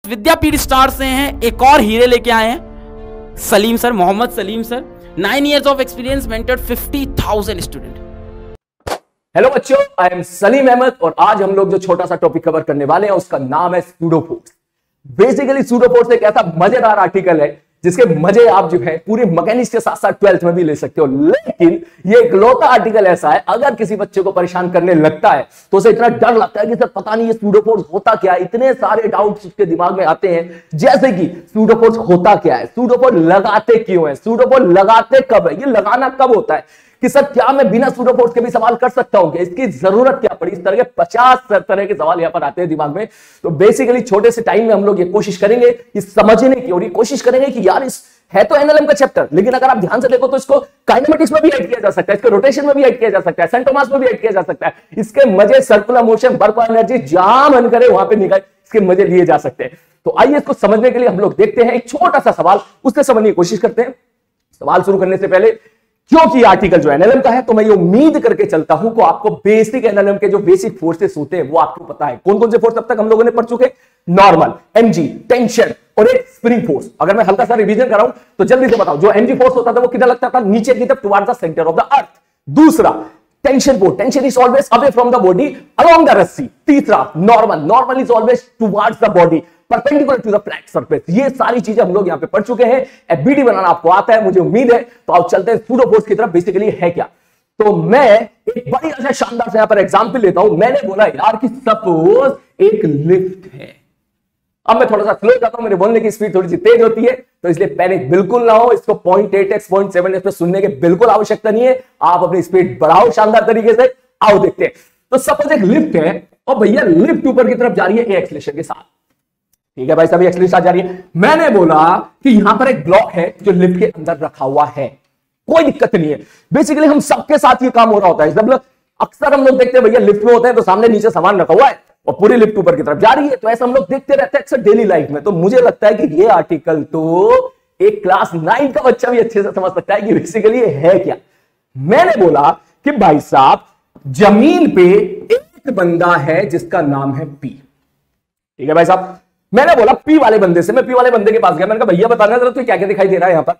विद्यापीठ star से हैं एक और हीरे लेके आए हैं Salim sir, Mohammed Salim sir. 9 years of experience, mentored 50,000 student. Hello बच्चों, आई एम सलीम अहमद और आज हम लोग जो छोटा सा टॉपिक कवर करने वाले हैं उसका नाम है सूडोफोर्स। बेसिकली सूडोफोर्स एक ऐसा मजेदार आर्टिकल है जिसके मजे आप जो है पूरे मैकेनिक्स के साथ साथ 12th में भी ले सकते हो, लेकिन ये इकलौता आर्टिकल ऐसा है अगर किसी बच्चे को परेशान करने लगता है तो उसे इतना डर लगता है कि सर पता नहीं ये सूडोफोर्स होता क्या है। इतने सारे डाउट्स उसके दिमाग में आते हैं, जैसे कि सूडोफोर्स होता क्या है, सूडोफोर्स लगाते क्यों है, सूडोफोर्स लगाते कब है, ये लगाना कब होता है, कि सर क्या मैं बिना सूडोफोर्स के भी सवाल कर सकता हूं, इसकी जरूरत क्या पड़ी। इस तरह के 50 तरह के सवाल यहां पर आते हैं दिमाग में। तो बेसिकली छोटे से टाइम में हम लोग ये कोशिश करेंगे कि समझने की, और ये कोशिश करेंगे कि यार इस है तो एनएलएम का चैप्टर, लेकिन अगर आप ध्यान से देखो तो इसको काइनेमेटिक्स में भी ऐड किया जा सकता है, इसके रोटेशन में भी ऐड किया जा सकता है, सेंटोमास में भी ऐड किया जा सकता है। इसके मजे सर्कुलर मोशन, वर्क एनर्जी, जहां मन करे वहां पे निकाल इसके मजे लिए जा सकते हैं। तो आइए इसको समझने के लिए हम लोग देखते हैं एक छोटा सा सवाल, उससे समझने की कोशिश करते हैं। सवाल शुरू करने से पहले, क्योंकि आर्टिकल जो एनएलएम का है तो मैं ये उम्मीद करके चलता हूं कि आपको बेसिक एनएलएम के जो बेसिक फोर्सेस होते हैं वो आपको पता है। कौन कौन से फोर्स अब तक हम लोगों ने पढ़ चुके? नॉर्मल, एमजी, टेंशन और एक स्प्रिंग फोर्स। अगर मैं हल्का सा रिवीजन कराऊं तो जल्दी से बताओ, जो एमजी फोर्स होता था वो किधर लगता था? नीचे की तरफ, towards the centre of the earth. दूसरा tension force, tension is always away from the body along the रस्सी। तीसरा normal, normal is always towards the body perpendicular to the flat surface. ये सारी चीजें हम लोग यहां पे पढ़ चुके हैं। एफबीडी बनाना आपको आता है, मुझे उम्मीद है। तो आप चलते हैं सूडोफोर्स की तरफ। बेसिकली है क्या, तो मैं एक बड़ी अच्छा शानदार से यहां पर एग्जांपल लेता हूं। मैंने बोला यार कि सपोज एक लिफ्ट है। अब मैं थोड़ा सा स्लो जाता हूं, मेरे बोलने की स्पीड थोड़ी सी तेज होती है, तो इसलिए पैनिक बिल्कुल ना हो। इसको 0.8x 0.7x पे सुनने की बिल्कुल आवश्यकता नहीं है। आप अपनी स्पीड बढ़ाओ शानदार तरीके से। आओ देखते हैं। तो सपोज एक लिफ्ट है और भैया लिफ्ट ऊपर की तरफ जा रही है ए एक्सेलरेशन के साथ। ठीक है भाई, सभी एक्सेलरेशन जा रही है। मैंने बोला कि यहां पर एक ब्लॉक है जो लिफ्ट के अंदर रखा हुआ है, कोई दिक्कत नहीं है। बेसिकली हम सबके साथ ये काम हो रहा होता है। जब अक्सर हम लोग देखते हैं भैया लिफ्ट में होते हैं तो सामने नीचे सामान रखा हुआ है और पूरी लिफ्ट ऊपर की तरफ जा रही है, तो ऐसा हम लोग देखते रहते हैं अक्सर डेली लाइफ में। तो मुझे लगता है कि ये आर्टिकल तो एक क्लास 9 का बच्चा भी अच्छे से समझ सकता है कि बेसिकली ये है क्या। मैंने बोला कि भाई साहब जमीन पे एक बंदा है जिसका नाम है पी। ठीक है भाई साहब, मैंने बोला पी वाले बंदे से, मैं पी वाले बंदे के पास गया। मैंने कहा भैया बताना जरा, तो क्या क्या दिखाई दे रहा है यहां पर?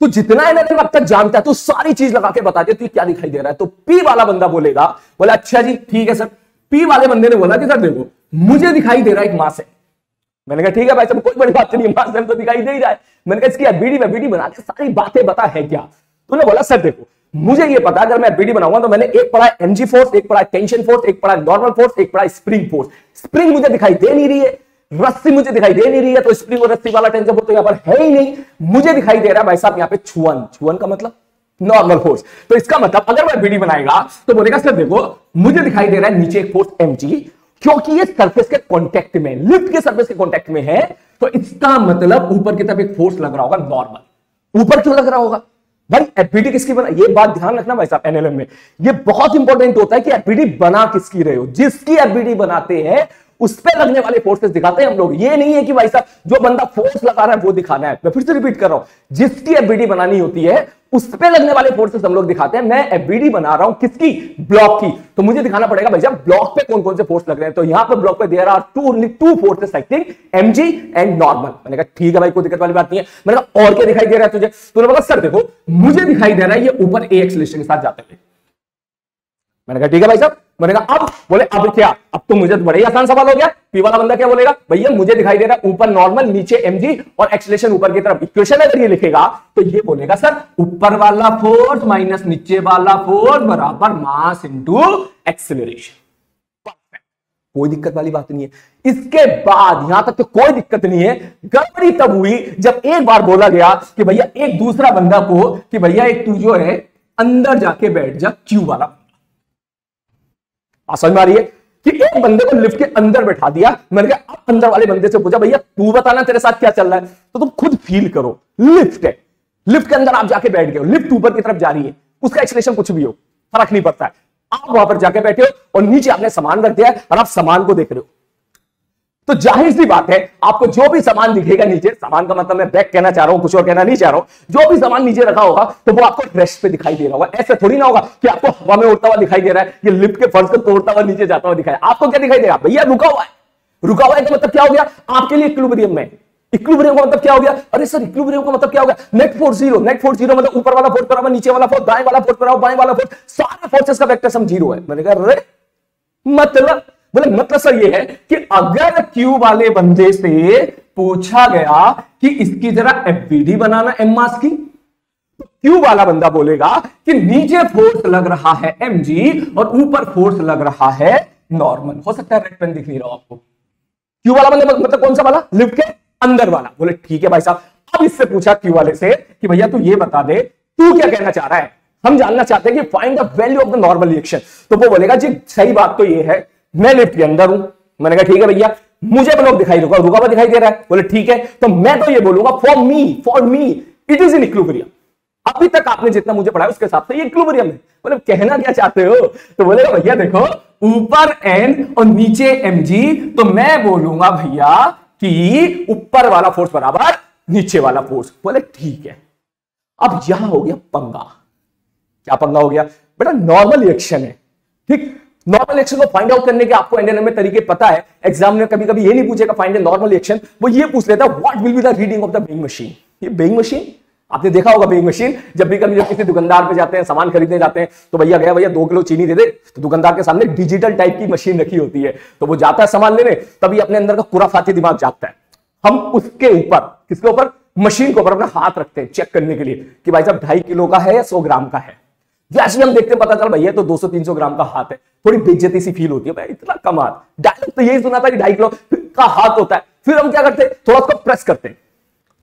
तो जितना एनएलएम अब तक जानता है तो सारी चीज लगा के बता दे, तो क्या दिखाई दे रहा है। तो पी वाला बंदा बोलेगा, बोला अच्छा जी ठीक है सर। पी वाले बंदे ने बोला कि सर देखो मुझे दिखाई दे रहा है एक मास है। मैंने कहा ठीक है भाई साहब, कोई बड़ी बात नहीं, मास है तो दिखाई दे ही रहा है। मैंने कहा इसकी एबीडी बना के सारी बातें बता है क्या। तो उन्होंने बोला सर देखो मुझे ये पता, अगर मैं एबीडी बनाऊंगा तो मैंने एक पढ़ा एमजी फोर्स, एक पढ़ा टेंशन फोर्स, एक पढ़ा नॉर्मल फोर्स, एक पढ़ा स्प्रिंग फोर्स। स्प्रिंग मुझे दिखाई दे नहीं रही है, रस्सी मुझे दिखाई दे नहीं रही है, तो स्प्रिंग और रस्सी वाला टेंशन फोर्स तो यहां पर है ही नहीं। मुझे दिखाई दे रहा है भाई साहब यहां पे छुअन, छुअन का मतलब नॉर्मल फोर्स। तो इसका मतलब अगर मैं बीडी बनाएगा तो बोलेगा सर देखो मुझे दिखाई दे रहा है नीचे एक फोर्स एमजी, क्योंकि ये सरफेस के कांटेक्ट में, लिफ्ट के सरफेस के कांटेक्ट में है, तो इसका मतलब ऊपर की तरफ एक फोर्स लग रहा होगा नॉर्मल। ऊपर क्यों लग रहा होगा भाई? एफबीडी किसकी बना, ये बात ध्यान रखना भाई साहब, एनएलएम में ये बहुत इंपॉर्टेंट होता है कि एफबीडी बना किसकी रहे हो। जिसकी एफबीडी बनाते हैं उस पे लगने वाले फोर्सेस दिखाते हैं हम लोग। ये नहीं है कि भाई साहब जो बंदा फोर्स लगा रहा है वो दिखाना है। मैं फिर से रिपीट कर रहा हूं, जिसकी एफबीडी बनानी होती है उस पे लगने वाले फोर्सेस हम लोग दिखाते हैं। मैं एफबीडी बना रहा हूं किसकी? ब्लॉक की, तो मुझे दिखाना पड़ेगा भाई साहब ब्लॉक पे कौन कौन से फोर्स लग रहे हैं। तो यहां पर ब्लॉक पे there are only two forces acting, MG and normal. मैंने कहा ठीक है भाई, कोई दिक्कत वाली बात नहीं है। मैंने कहा और क्या दिखाई दे रहा है तुझे? तो उन्होंने बोला सर देखो मुझे दिखाई दे रहा है ये ऊपर ए एक्सेलरेशन के साथ जाते हुए। मैंने कहा ठीक है भाई साहब। मैंने कहा अब? बोले अब क्या? अब तो मुझे बड़ा ही आसान सवाल हो गया। पी वाला बंदा क्या बोलेगा? भैया मुझे दिखाई दे रहा है ऊपर नॉर्मल, नीचे एमजी और एक्सेलरेशन ऊपर की तरफ। इक्वेशन अगर ये लिखेगा तो ये बोलेगा सर ऊपर वाला फोर्स माइनस नीचे वाला फोर्स बराबर मास इनटू एक्सेलरेशन। परफेक्ट, कोई दिक्कत वाली बात नहीं है। इसके बाद यहां तक तो कोई दिक्कत नहीं है। गड़बड़ी तब हुई जब एक बार बोला गया कि भैया एक दूसरा बंदा को कि भैया एक तू जो है अंदर जाके बैठ जा, क्यू वाला। समझ में आ रही है कि एक बंदे को लिफ्ट के अंदर बैठा दिया। मैंने कहा अब अंदर वाले बंदे से पूछा भैया तू बताना तेरे साथ क्या चल रहा है। तो तुम खुद फील करो, लिफ्ट है, लिफ्ट के अंदर आप जाके बैठ गए हो, लिफ्ट ऊपर की तरफ जा रही है, उसका एक्सेलरेशन कुछ भी हो फर्क नहीं पड़ता है। आप वहां पर जाके बैठे हो और नीचे आपने सामान रख दिया है और आप सामान को देख रहे हो। तो जाहिर सी बात है आपको जो भी सामान दिखेगा नीचे, सामान का मतलब मैं बैग कहना चाह रहा हूं, कुछ और कहना नहीं चाह रहा हूं, जो भी सामान नीचे रखा होगा तो वो आपको रेस्ट पे दिखाई दे रहा होगा। ऐसे थोड़ी ना होगा कि आपको हवा में उड़ता हुआ दिखाई दे रहा है, ये लिफ्ट के फर्श को तोड़ता हुआ नीचे जाता हुआ दिखाई। आपको क्या दिखाई देगा? भैया रुका हुआ है, रुका हुआ है का मतलब क्या हो गया आपके लिए इक्विलिब्रियम में। इक्विलिब्रियम का मतलब क्या हो गया, अरे सर इक्विलिब्रियम का मतलब क्या हो गया, net force zero. Net force zero मतलब ऊपर वाला फोर्स बराबर नीचे वाला फोर्स, दाएं वाला फोर्स बराबर बाएं वाला फोर्स, सारे फोर्सेस का वेक्टर सम जीरो है। मैंने कहा अरे मतलब बोले मतलब सर ये है कि अगर क्यू वाले बंदे से पूछा गया कि इसकी जरा एफबीडी बनाना एम मास की, तो क्यू वाला बंदा बोलेगा कि नीचे फोर्स लग रहा है mg और ऊपर फोर्स लग रहा है नॉर्मल। हो सकता है रेड पेन दिख नहीं रहा आपको। क्यू वाला बंदा मतलब कौन सा वाला, लिफ्ट के अंदर वाला। बोले ठीक है भाई साहब। अब इससे पूछा क्यू वाले से कि भैया तू ये बता दे तू क्या कहना चाह रहा है, हम जानना चाहते हैं कि find the value of the normal reaction. तो वो बोलेगा जी सही बात तो ये है मैं लिफ्ट के अंदर हूं। मैंने कहा ठीक है भैया मुझे ब्लॉक दिखाई रुका हुआ दिखाई दे रहा है। बोले ठीक है तो मैं तो ये बोलूंगा for me it is in equilibrium. अभी तक आपने जितना मुझे पढ़ाया उसके हिसाब से ये इक्विलिब्रियम है। बोले कहना क्या चाहते हो, तो बोलेगा भैया देखो ऊपर n और नीचे mg, तो मैं बोलूंगा भैया कि ऊपर वाला फोर्स बराबर नीचे वाला फोर्स। बोले ठीक है। अब यहां हो गया पंगा। क्या पंगा हो गया बेटा, नॉर्मल रिएक्शन है ठीक। नॉर्मल रिएक्शन को फाइंड आउट करने के आपको एनएनएम में तरीके पता है। एग्जाम में कभी कभी ये नहीं पूछेगा फाइंड द नॉर्मल रिएक्शन, वो ये पूछ लेता है what will be the reading of the being machine. ये बेइंग मशीन आपने देखा होगा, बेइंग मशीन जब भी कभी जब किसी दुकानदार पे जाते हैं सामान खरीदने जाते हैं तो भैया गया भैया 2 किलो चीनी दे दे, तो दुकानदार के सामने डिजिटल टाइप की मशीन रखी होती है, तो वो जाता है सामान लेने, तभी अपने अंदर का खुराफाती दिमाग जागता है। हम उसके ऊपर किसके ऊपर, मशीन के ऊपर अपना हाथ रखते हैं चेक करने के लिए कि भाई साहब 2.5 किलो का है या 100 ग्राम का है। जैसे हम देखते हैं पता चल भैया तो 200-300 ग्राम का हाथ है, थोड़ी बेइज्जती सी फील होती है, भाई इतना कम हाथ। डायलॉग तो यही सुना था कि 2.5 किलो का हाथ होता है। फिर हम क्या करते हैं थोड़ा उसको प्रेस करते हैं,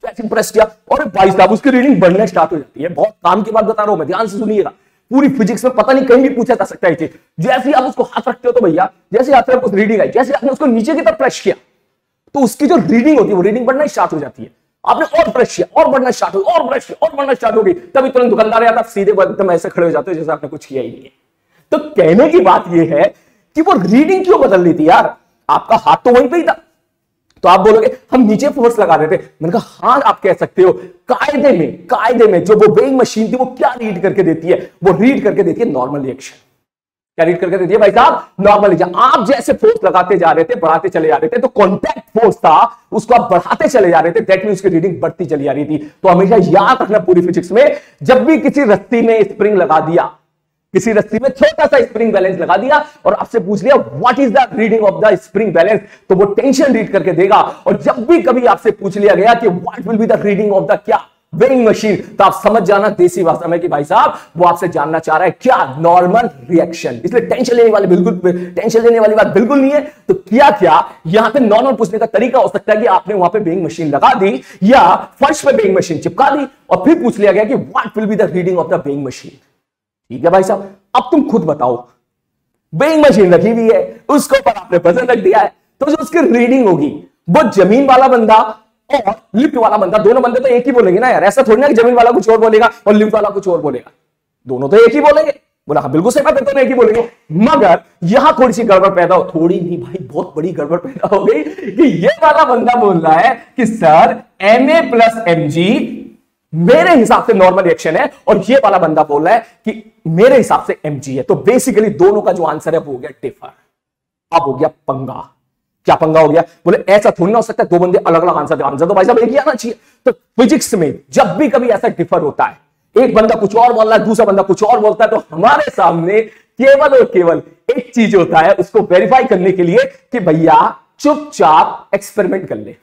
ऐसे प्रेस किया और भाई साहब उसकी रीडिंग बढ़ना स्टार्ट हो जाती है। बहुत काम की बात बता रहा हूं मैं, ध्यान से सुनिएगा। पूरी फिजिक्स में पता नहीं कहीं भी पूछा जा सकता है चीज। जैसे ही आप उसको हाथ रखते हो तो भैया जैसे हाथ में रीडिंग आई, जैसे आपने उसको नीचे की तरफ प्रेस किया तो उसकी जो रीडिंग होती है वो रीडिंग बढ़ना स्टार्ट हो जाती है। आपने और प्रेस किया और बढ़ना स्टार्ट हो, और प्रेस किया और बढ़ना स्टार्ट हो गई, तभी तुरंत दुकानदार आता सीधे एकदम ऐसे खड़े हो जाते हो जैसे आपने कुछ किया ही नहीं है। तो कहने की बात यह है कि वो रीडिंग क्यों बदल रही थी यार, आपका हाथ तो वहीं पे ही था। तो आप बोलोगे हम नीचे फोर्स लगा रहे थे, मैंने कहा हाँ आप कह सकते हो। कायदे में जो वो वेइंग मशीन थी वो क्या रीड करके देती है, वो रीड करके देती है नॉर्मल रिएक्शन। क्या रीड करके देती है भाई साहब, नॉर्मल रिएक्शन। आप जैसे फोर्स लगाते जा रहे थे, बढ़ाते चले जा रहे थे, तो कॉन्टैक्ट फोर्स था उसको आप बढ़ाते चले जा रहे थे, दैट मींस उसकी रीडिंग बढ़ती चली जा रही थी। तो हमेशा याद रखना पूरी फिजिक्स में, जब भी किसी रस्सी में स्प्रिंग लगा दिया, किसी रस्सी में छोटा सा स्प्रिंग बैलेंस लगा दिया और आपसे पूछ लिया what is the reading of the spring balance, तो वो टेंशन रीड करके देगा। और जब भी कभी आपसे पूछ लिया गया कि what will be the reading of the क्या वेइंग मशीन, तो आप समझ जाना देसी भाषा में कि भाई साहब वो आपसे जानना चाह रहा है क्या, नॉर्मल रिएक्शन। इसलिए टेंशन लेने वाली बात बिल्कुल नहीं है। तो क्या यहां पे नॉर्मल पूछने का तरीका हो सकता है कि आपने वहां पे वेइंग मशीन लगा दी या फर्श पे वेइंग मशीन चिपका दी और फिर पूछ लिया गया कि what will be the reading of the weighing machine. ठीक है भाई साहब, अब तुम खुद बताओ, वेइंग मशीन रखी हुई है, उसके ऊपर आपने वजन रख दिया है, तो जो उसकी रीडिंग होगी वो जमीन वाला बंदा और लिफ्ट वाला बंदा, दोनों बंदे तो एक ही बोलेंगे ना यार। ऐसा थोड़ी ना कि जमीन वाला कुछ और बोलेगा और लिफ्ट वाला कुछ और बोलेगा, दोनों तो एक ही बोलेंगे। बोला हाँ बिल्कुल सही बात है, दोनों एक ही बोलेंगे। मगर यहां थोड़ी सी गड़बड़ पैदा हो, थोड़ी नहीं भाई बहुत बड़ी गड़बड़ पैदा हो गई कि ये वाला बंदा बोल रहा है कि सर Ma प्लस mg मेरे हिसाब से नॉर्मल रिएक्शन है, और ये वाला बंदा बोल रहा है कि मेरे हिसाब से mg है। तो बेसिकली दोनों का जो आंसर है वो हो गया डिफर। अब हो गया पंगा। क्या पंगा हो गया, बोले ऐसा थोड़ी ना हो सकता है दो बंदे अलग अलग आंसर दे, आंसर तो भाई साहब एक ही आना चाहिए। तो फिजिक्स में जब भी कभी ऐसा डिफर होता है, एक बंदा कुछ और बोल रहा है दूसरा बंदा कुछ और बोलता है, तो हमारे सामने केवल और केवल एक चीज होता है उसको वेरीफाई करने के लिए कि भैया चुपचाप एक्सपेरिमेंट कर ले,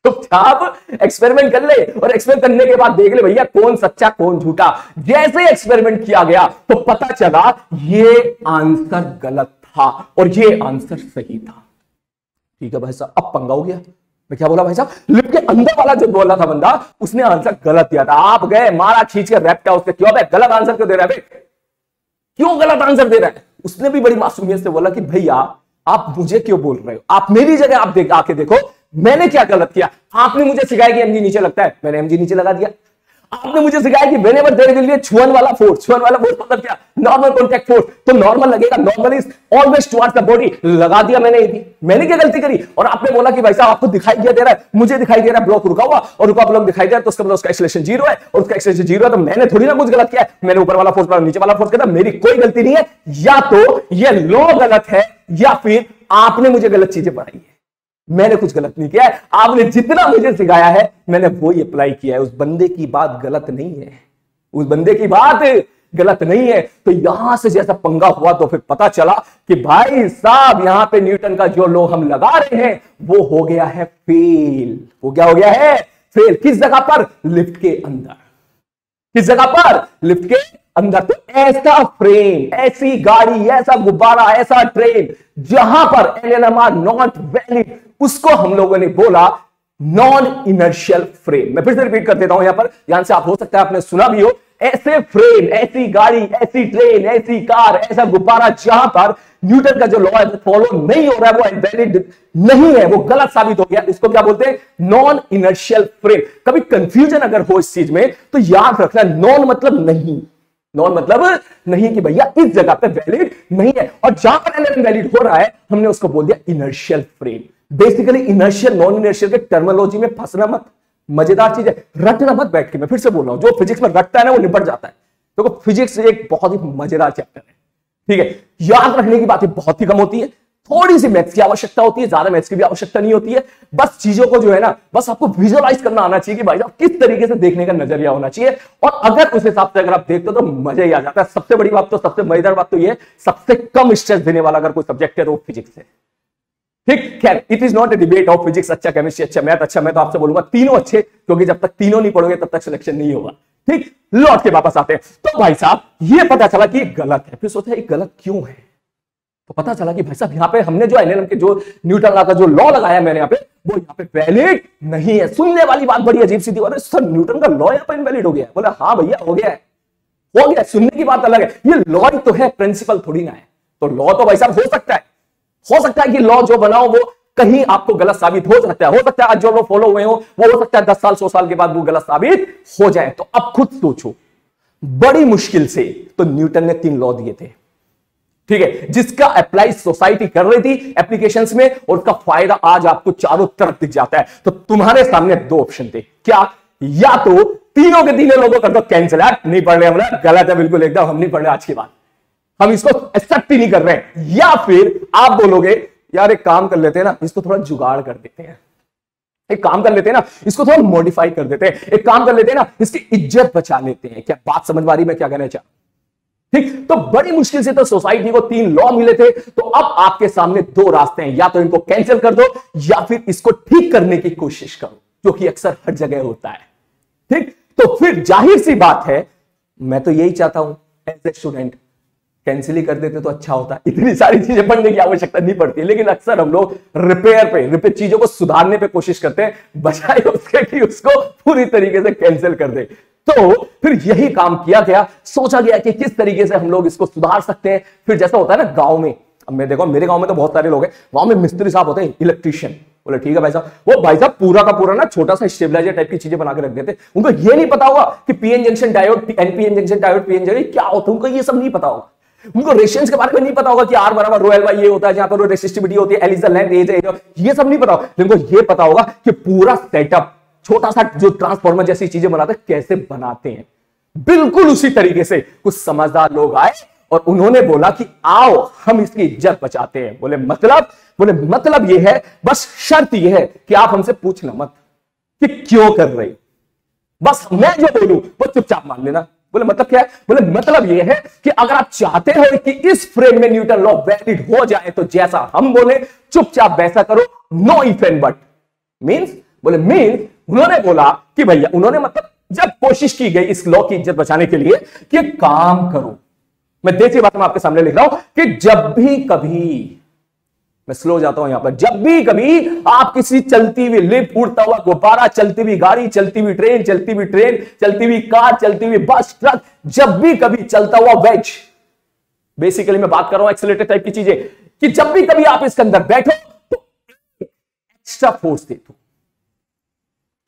चुपचाप एक्सपेरिमेंट कर ले, और एक्सपेरिमेंट करने के बाद देख ले भैया कौन सच्चा कौन झूठा। जैसे एक्सपेरिमेंट किया गया तो पता चला ये आंसर गलत था और ये आंसर सही था। ठीक है भाई साहब, अब पंगा हो गया। मैं क्या बोला भाई साहब, लिफ्ट के अंदर वाला जो बोला था बंदा उसने आंसर गलत दिया था। आप गए मारा खींच के रैप्टा उसके, क्यों भाई गलत आंसर क्यों दे रहा है, क्यों गलत आंसर दे रहा है। उसने भी बड़ी मासूमियत से बोला कि भैया आप मुझे क्यों बोल रहे हो, आप मेरी जगह आप आके देखो मैंने क्या गलत किया। आपने मुझे सिखाया कि mg नीचे लगता है, मैंने mg नीचे लगा दिया। आपने मुझे सिखाया कि व्हेनेवर देयर विल बी छुअन वाला फोर्स मतलब क्या, नॉर्मल कॉन्टैक्ट फोर्स, तो नॉर्मल लगेगा, normal is always towards the body, लगा दिया मैंने, मैंने क्या गलती करी? और आपने बोला कि भाई साहब आपको दिखाई दिया दे रहा है, मुझे दिखाई दे रहा है ब्लॉक रुका हुआ और रुका ब्लॉक दिखाई दे रहा है, तो उसका मतलब उसका एक्सेलरेशन 0 है, और उसका एक्सेलरेशन 0 है तो मैंने थोड़ी ना कुछ गलत किया है, मैंने ऊपर वाला फोर्स पकड़ा, नीचे वाला फोर्स पकड़ा, मेरी कोई गलती नहीं है। या तो ये लॉ गलत है या फिर आपने मुझे गलत चीजें पढ़ाई है, मैंने कुछ गलत नहीं किया है, आपने जितना मुझे सिखाया है मैंने वो ही अप्लाई किया है। उस बंदे की बात गलत नहीं है, उस बंदे की बात गलत नहीं है। तो यहां से जैसा पंगा हुआ तो फिर पता चला कि भाई साहब यहां पे न्यूटन का जो लॉ हम लगा रहे हैं वो हो गया है फेल। वो क्या हो गया है? फेल। किस जगह पर? लिफ्ट के अंदर। किस जगह पर? लिफ्ट के अंदर। तो ऐसा फ्रेम, ऐसी गाड़ी, ऐसा गुब्बारा, ऐसा ट्रेन जहां पर एलएनएमआर नॉट वैलिड, उसको हम लोगों ने बोला नॉन इनर्शियल फ्रेम। मैं फिर से रिपीट कर देता हूं, यहां पर ध्यान से, आप हो सकता है आपने सुना भी हो, ऐसे फ्रेम, ऐसी गाड़ी, ऐसी ट्रेन, ऐसी कार, ऐसा गुब्बारा जहां पर न्यूटन का जो लॉ है फॉलो नहीं हो रहा है, वो इनवैलिड नहीं है, वो गलत साबित हो गया, इसको क्या बोलते हैं? Non inertial frame. कभी कंफ्यूजन अगर हो इस चीज में तो याद रखना, नॉन मतलब नहीं, नॉन मतलब नहीं कि भैया इस जगह पे वैलिड नहीं है, और जहां पर एलएनएम वैलिड हो रहा है हमने उसको बोल दिया inertial frame. Basically inertial non inertial के टर्मिनोलॉजी में फंसना मत, मजेदार चीज है, रटना मत बैठ के। मैं फिर से बोल रहा हूं, जो फिजिक्स में रटता है ना वो निपट जाता है। तो फिजिक्स एक बहुत ही मजेदार चैप्टर है, ठीक है। याद रखने की बातें बहुत ही कम होती है, थोड़ी सी मैथ्स की आवश्यकता होती है, ज्यादा मैथ्स की भी आवश्यकता नहीं होती है। बस चीजों को जो है ना, बस आपको विजुअलाइज करना आना चाहिए कि भाई साहब किस तरीके से देखने का नजरिया होना चाहिए, और अगर उस हिसाब से अगर आप देखते हो तो मजा ही आ जाता है। सबसे बड़ी बात तो, सबसे मजेदार बात तो ये, सबसे कम स्ट्रेस देने वाला अगर कोई सब्जेक्ट है तो फिजिक्स है, ठीक है। It is not a debate of physics अच्छा, केमिस्ट्री अच्छा, मैथ अच्छा। मैं तो आपसे बोलूंगा तीनों अच्छे, क्योंकि जब तक तीनों नहीं पढ़ोगे तब तक सिलेक्शन नहीं होगा, ठीक। लौट के वापस आते हैं, तो भाई साहब ये पता चला कि गलत है। फिर सोचा ये गलत क्यों है, तो पता चला कि भाई साहब यहां पे हमने जो एलएनएम के जो न्यूटन लॉ का जो लॉ लगाया मैंने यहां पे, वो यहां पे वैलिड नहीं है। सुनने वाली बात बड़ी अजीब सी थी, अरे सर न्यूटन का लॉ यहां पे इनवैलिड हो गया। बोला हाँ भैया हो गया है, हो गया। सुनने की बात अलग है, ये लॉ तो है, प्रिंसिपल थोड़ी ना है। तो लॉ तो भाई साहब हो सकता है कि लॉ जो बनाओ वो कहीं आपको गलत साबित हो सकता है आज जो लॉ फॉलो हुए हो वो हो सकता है 10 साल 100 साल के बाद वो गलत साबित हो जाए। तो अब खुद सोचो, बड़ी मुश्किल से तो न्यूटन ने 3 लॉ दिए थे, ठीक है, जिसका अप्लाई सोसाइटी कर रही थी एप्लीकेशंस में, और उसका फायदा आज आपको चारों तरफ दिख जाता है। तो तुम्हारे सामने 2 ऑप्शन थे, क्या? या तो तीनों के तीनों लोगों कर दो कैंसिल, नहीं पढ़ रहे हम, गलत है बिल्कुल एकदम, हम नहीं पढ़ रहे आज के बाद, हम इसको एक्सेप्ट ही नहीं कर रहे हैं। या फिर आप बोलोगे यार एक काम कर लेते हैं ना, इसको थोड़ा जुगाड़ कर देते हैं, एक काम कर लेते हैं ना, इसको थोड़ा मॉडिफाई कर देते हैं, एक काम कर लेते हैं ना, इसकी इज्जत बचा लेते हैं। क्या बात समझ में आ रही मैं क्या कहना चाहता हूं? ठीक। तो बड़ी मुश्किल से तो सोसाइटी को 3 लॉ मिले थे, तो अब आपके सामने 2 रास्ते हैं, या तो इनको कैंसिल कर दो या फिर इसको ठीक करने की कोशिश करो, जो कि अक्सर हर जगह होता है, ठीक। तो फिर जाहिर सी बात है, मैं तो यही चाहता हूं एज ए स्टूडेंट, कैंसिल ही कर देते तो अच्छा होता, इतनी सारी चीजें पढ़ने की आवश्यकता नहीं पड़ती। लेकिन अक्सर हम लोग रिपेयर चीजों को सुधारने पे कोशिश करते हैं, बजाय उसके कि उसको पूरी तरीके से कैंसिल कर दे। तो फिर यही काम किया गया, सोचा गया कि किस तरीके से हम लोग इसको सुधार सकते हैं। फिर जैसा होता है ना गांव में, अब मैं देखो मेरे गांव में तो बहुत सारे लोग हैं, गांव में मिस्त्री साहब होते हैं, इलेक्ट्रीशियन, बोले ठीक है भाई साहब, वो भाई साहब पूरा का पूरा ना छोटा सा स्टेबलाइजर टाइप की चीजें बना के रख देते। उनको ये नहीं पता होगा कि PN junction diode, NPN junction diode, PN junction क्या होता है, उनको ये सब नहीं पता होगा। उनको रेशियंस के बारे में नहीं पता होगा कि R बराबर रो एल वाई ये होता है, जहां पर रेसिस्टिविटी होती है, L इज द लेंथ, एज है, ये सब नहीं पता होगा। उनको ये पता होगा कि पूरा सेटअप, छोटा सा जो ट्रांसफॉर्मर जैसी चीजें बनाते हैं कैसे बनाते हैं। बिल्कुल उसी तरीके से कुछ समझदार लोग आए और उन्होंने बोला कि आओ हम इसकी इज्जत बचाते हैं। बोले मतलब ये है, बस शर्त ये है कि आप हमसे पूछना मत कि क्यों कर रहे, बस मैं जो बोलूं वो चुपचाप मान लेना। बोले मतलब क्या है? बोले मतलब ये है कि अगर आप चाहते हो कि इस फ्रेम में न्यूटन लॉ वैलिड हो जाए तो जैसा हम बोले चुपचाप वैसा करो, know if and but. Means उन्होंने बोला कि भैया, उन्होंने मतलब जब कोशिश की गई इस लॉ की इज्जत बचाने के लिए कि काम करो, मैं देसी बात में आपके सामने लिख रहा हूं कि जब भी कभी, मैं स्लो जाता हूं यहां पर, जब भी कभी आप किसी चलती हुई लिफ्ट, उड़ता हुआ गुब्बारा, चलती हुई गाड़ी, चलती हुई ट्रेन, चलती हुई कार, चलती हुई बस, ट्रक, जब भी कभी चलता हुआ वेज, बेसिकली मैं बात कर रहा हूं एक्सीलरेटर टाइप की चीजें, कि जब भी कभी आप इसके अंदर बैठो तो एक्स्ट्रा फोर्स दे दो।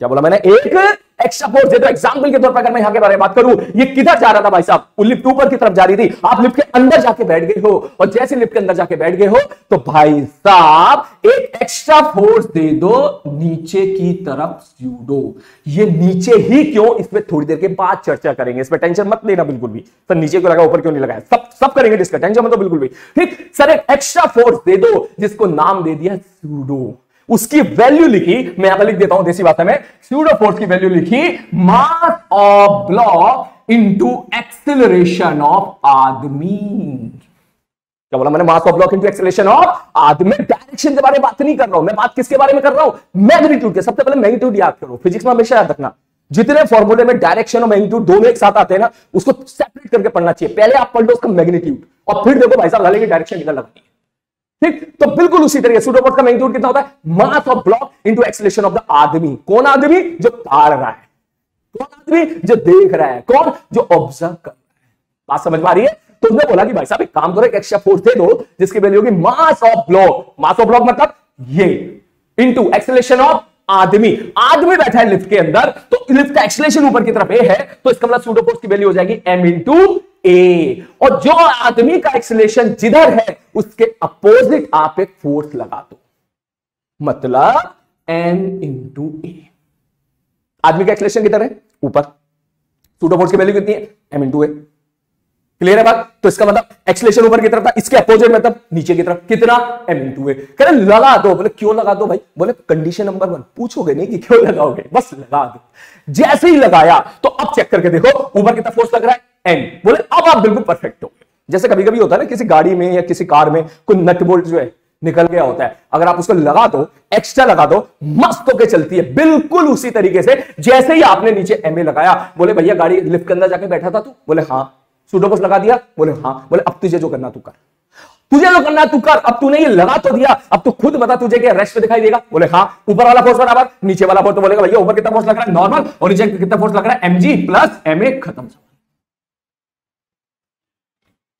क्या बोला मैंने? एक एक्स्ट्रा फोर्स दे दो। एग्जांपल के तौर पर अगर मैं यहां के बारे में बात करूं, ये किधर जा रहा था भाई साहब, वो लिफ्ट ऊपर की तरफ जा रही थी, आप लिफ्ट के अंदर जाके बैठ गए हो, और जैसे लिफ्ट के अंदर जाके बैठ गए हो तो भाई साहब एक एक्स्ट्रा फोर्स दे दो नीचे की तरफ स्यूडो। ये नीचे ही क्यों, इसमें थोड़ी देर के बाद चर्चा करेंगे, इसमें टेंशन मत लेना बिल्कुल भी। सर नीचे क्यों लगा, ऊपर क्यों नहीं लगाया, सब करेंगे डिस्कस, टेंशन मत लो बिल्कुल भी। ठीक सर, एक एक्स्ट्रा फोर्स दे दो जिसको नाम दे दिया स्यूडो। उसकी वैल्यू लिखी, मैं यहां पर लिख देता हूं देसी भाषा में, स्यूडो फोर्स की वैल्यू लिखी मास of block into acceleration of आदमी। क्या बोला मैंने, मास of block into acceleration of आदमी। डायरेक्शन के बारे में बात नहीं कर रहा हूं मैं, बात किसके बारे में कर रहा हूं, मैग्नीट्यूड के। सबसे पहले मैग्नीट्यूड याद करो, फिजिक्स में हमेशा याद रखना, जितने फॉर्मूले में डायरेक्शन और मैग्नीट्यूड दोनों एक साथ आते हैं ना, उसको सेपरेट करके पढ़ना चाहिए। पहले आप पढ़ लो उसका मैग्नीट्यूड, और फिर देखो भाई साहब डालेंगे डायरेक्शन किधर लगानी है। ठीक, तो बिल्कुल उसी तरीके स्यूडो फोर्स का मैग्नीट्यूड कितना होता है, mass of block into acceleration of the आदमी। कौन आदमी, जो ताड़ रहा है, कौन आदमी, जो देख रहा है, कौन, जो ऑब्जर्व कर रहा है। बात समझ में आ रही है। तो उसने बोला कि भाई साहब एक काम करो, एक एक्स्ट्रा फोर्स दे दो जिसकी वैल्यू होगी मास of block. Mass of block मतलब ये इनटू एक्सेलरेशन ऑफ आदमी। आदमी बैठा है लिफ्ट के अंदर, तो लिफ्ट का एक्सेलरेशन ऊपर की तरफ ए है, तो इसका मतलब स्यूडो फोर्स की वैल्यू हो जाएगी m इंटू ए। और जो आदमी का एक्सेलरेशन जिधर है उसके अपोजिट आप एक फोर्स लगा दो, मतलब m इंटू ए। आदमी का एक्सेलरेशन किधर है, ऊपर, स्यूडो फोर्स की वैल्यू कितनी है, m इंटू ए। क्लियर है बात। तो इसका मतलब एक्सेलरेशन ऊपर की तरफ था, इसके अपोजिट मतलब नीचे की तरफ, कितना, m इंटू ए। कह रहे लगा दो, बोले क्यों लगा दो भाई, बोले कंडीशन नंबर 1, पूछोगे नहीं कि क्यों लगाओगे, बस लगा दो। जैसे ही लगाया तो अब चेक करके देखो ऊपर कितना फोर्स लग रहा है, m। बोले अब आप बिल्कुल परफेक्ट हो। जैसे कभी कभी होता है ना किसी गाड़ी में या किसी कार में कोई नट बोल्ट जो है निकल गया होता है, अगर आप उसको लगा दो, एक्स्ट्रा लगा दो, मस्त होकर चलती है। बिल्कुल उसी तरीके से जैसे ही आपने नीचे एमए लगाया, बोले भैया गाड़ी लिफ्ट के अंदर जाके बैठा था तू, बोले हाँ। स्यूडो फोर्स लगा दिया, बोले हाँ। बोले अब तुझे जो करना तू कर, तुझे जो करना तू कर। अब तूने ये लगा तो दिया, अब तू खुद बता तुझे क्या रेस्ट दिखाई देगा, बोले हाँ। ऊपर वाला फोर्स बराबर नीचे वाला फोर्स, तो बोलेगा भैया ऊपर कितना फोर्स लग रहा है नॉर्मल, और नीचे कितना फोर्स लग रहा है mg प्लस ma, खत्म।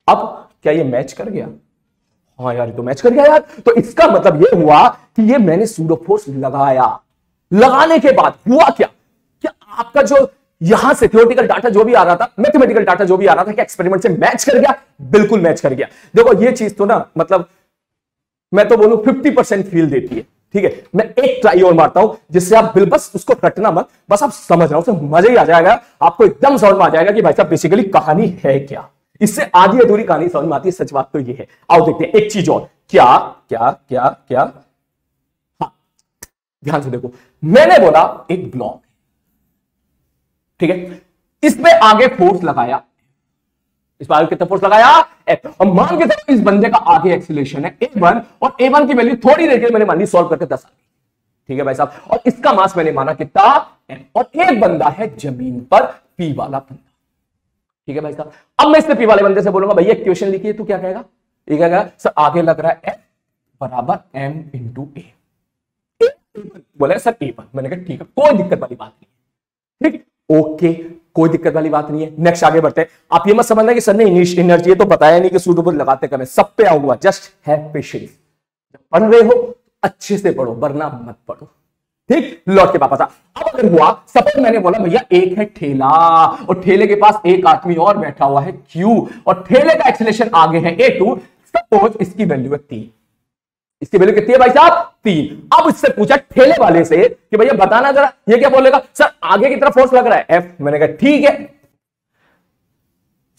अब क्या ये मैच कर गया, हाँ यार ये तो मैच कर गया यार। तो इसका मतलब ये हुआ कि ये मैंने स्यूडो फोर्स लगाया, लगाने के बाद हुआ क्या, क्या आपका जो यहां से थियोरेटिकल डाटा जो भी आ रहा था, मैथमेटिकल डाटा जो भी आ रहा था, क्या एक्सपेरिमेंट से मैच कर गया, बिल्कुल मैच कर गया। देखो ये चीज तो ना मतलब मैं तो बोलूं 50% फील देती है। ठीक है, मैं एक ट्राई और मारता हूं जिससे आप बस उसको रटना मत, बस आप समझ रहे हो, उससे मजा ही आ जाएगा, आपको एकदम समझ में आ जाएगा कि भाई साहब बेसिकली कहानी है क्या। इससे आधी अधूरी कहानी समझ में आती है, सच बात तो ये है। आओ देखते हैं एक चीज और, क्या क्या क्या क्या, हाँ ध्यान से देखो, मैंने बोला एक ब्लॉक, ठीक है, इसमें आगे फोर्स लगाया, इस पर आगे कितना फोर्स लगाया F, और मान के चलो इस बंदे का आगे एक्सीलरेशन है a1, और a1 की वैल्यू थोड़ी देर के लिए मैंने मान ली सॉल्व करके 10 आ गई। ठीक है भाई साहब, और इसका मास मैंने माना कितना m, और एक बंदा है जमीन पर p वाला बंदा। ठीक है भाई साहब, अब मैं इससे p वाले बंदे से बोलूंगा भैया इक्वेशन लिखिए, तू क्या कहेगा, ये क्या कहेगा, सर आगे लग रहा है F बराबर m इंटू ए। बोला सर a1, मैंने कहा ठीक है, कोई दिक्कत वाली बात नहीं। ठीक, ओके, कोई दिक्कत वाली बात नहीं है। नेक्स्ट आगे बढ़ते हैं। आप ये मत समझना कि सर ने एनर्जी है तो बताया नहीं कि स्यूडो फोर्स लगाते कब है, सब पे आऊंगा, जस्ट हैव पेशेंस। पढ़ रहे हो अच्छे से पढ़ो, वरना मत पढ़ो। ठीक, लौट के वापस आ। अब अगर हुआ सपोज मैंने बोला भैया एक है ठेला, और ठेले के पास एक आदमी और बैठा हुआ है Q, और ठेले का एक्सेलरेशन आगे है A2, सपोज इसकी वैल्यू है 3। इसकी वैल्यू कितनी है भाई साहब, 3। अब इससे पूछा ठेले वाले से कि भैया बताना जरा, ये क्या बोलेगा, सर आगे की तरफ फोर्स लग रहा है F, मैंने कहा ठीक है।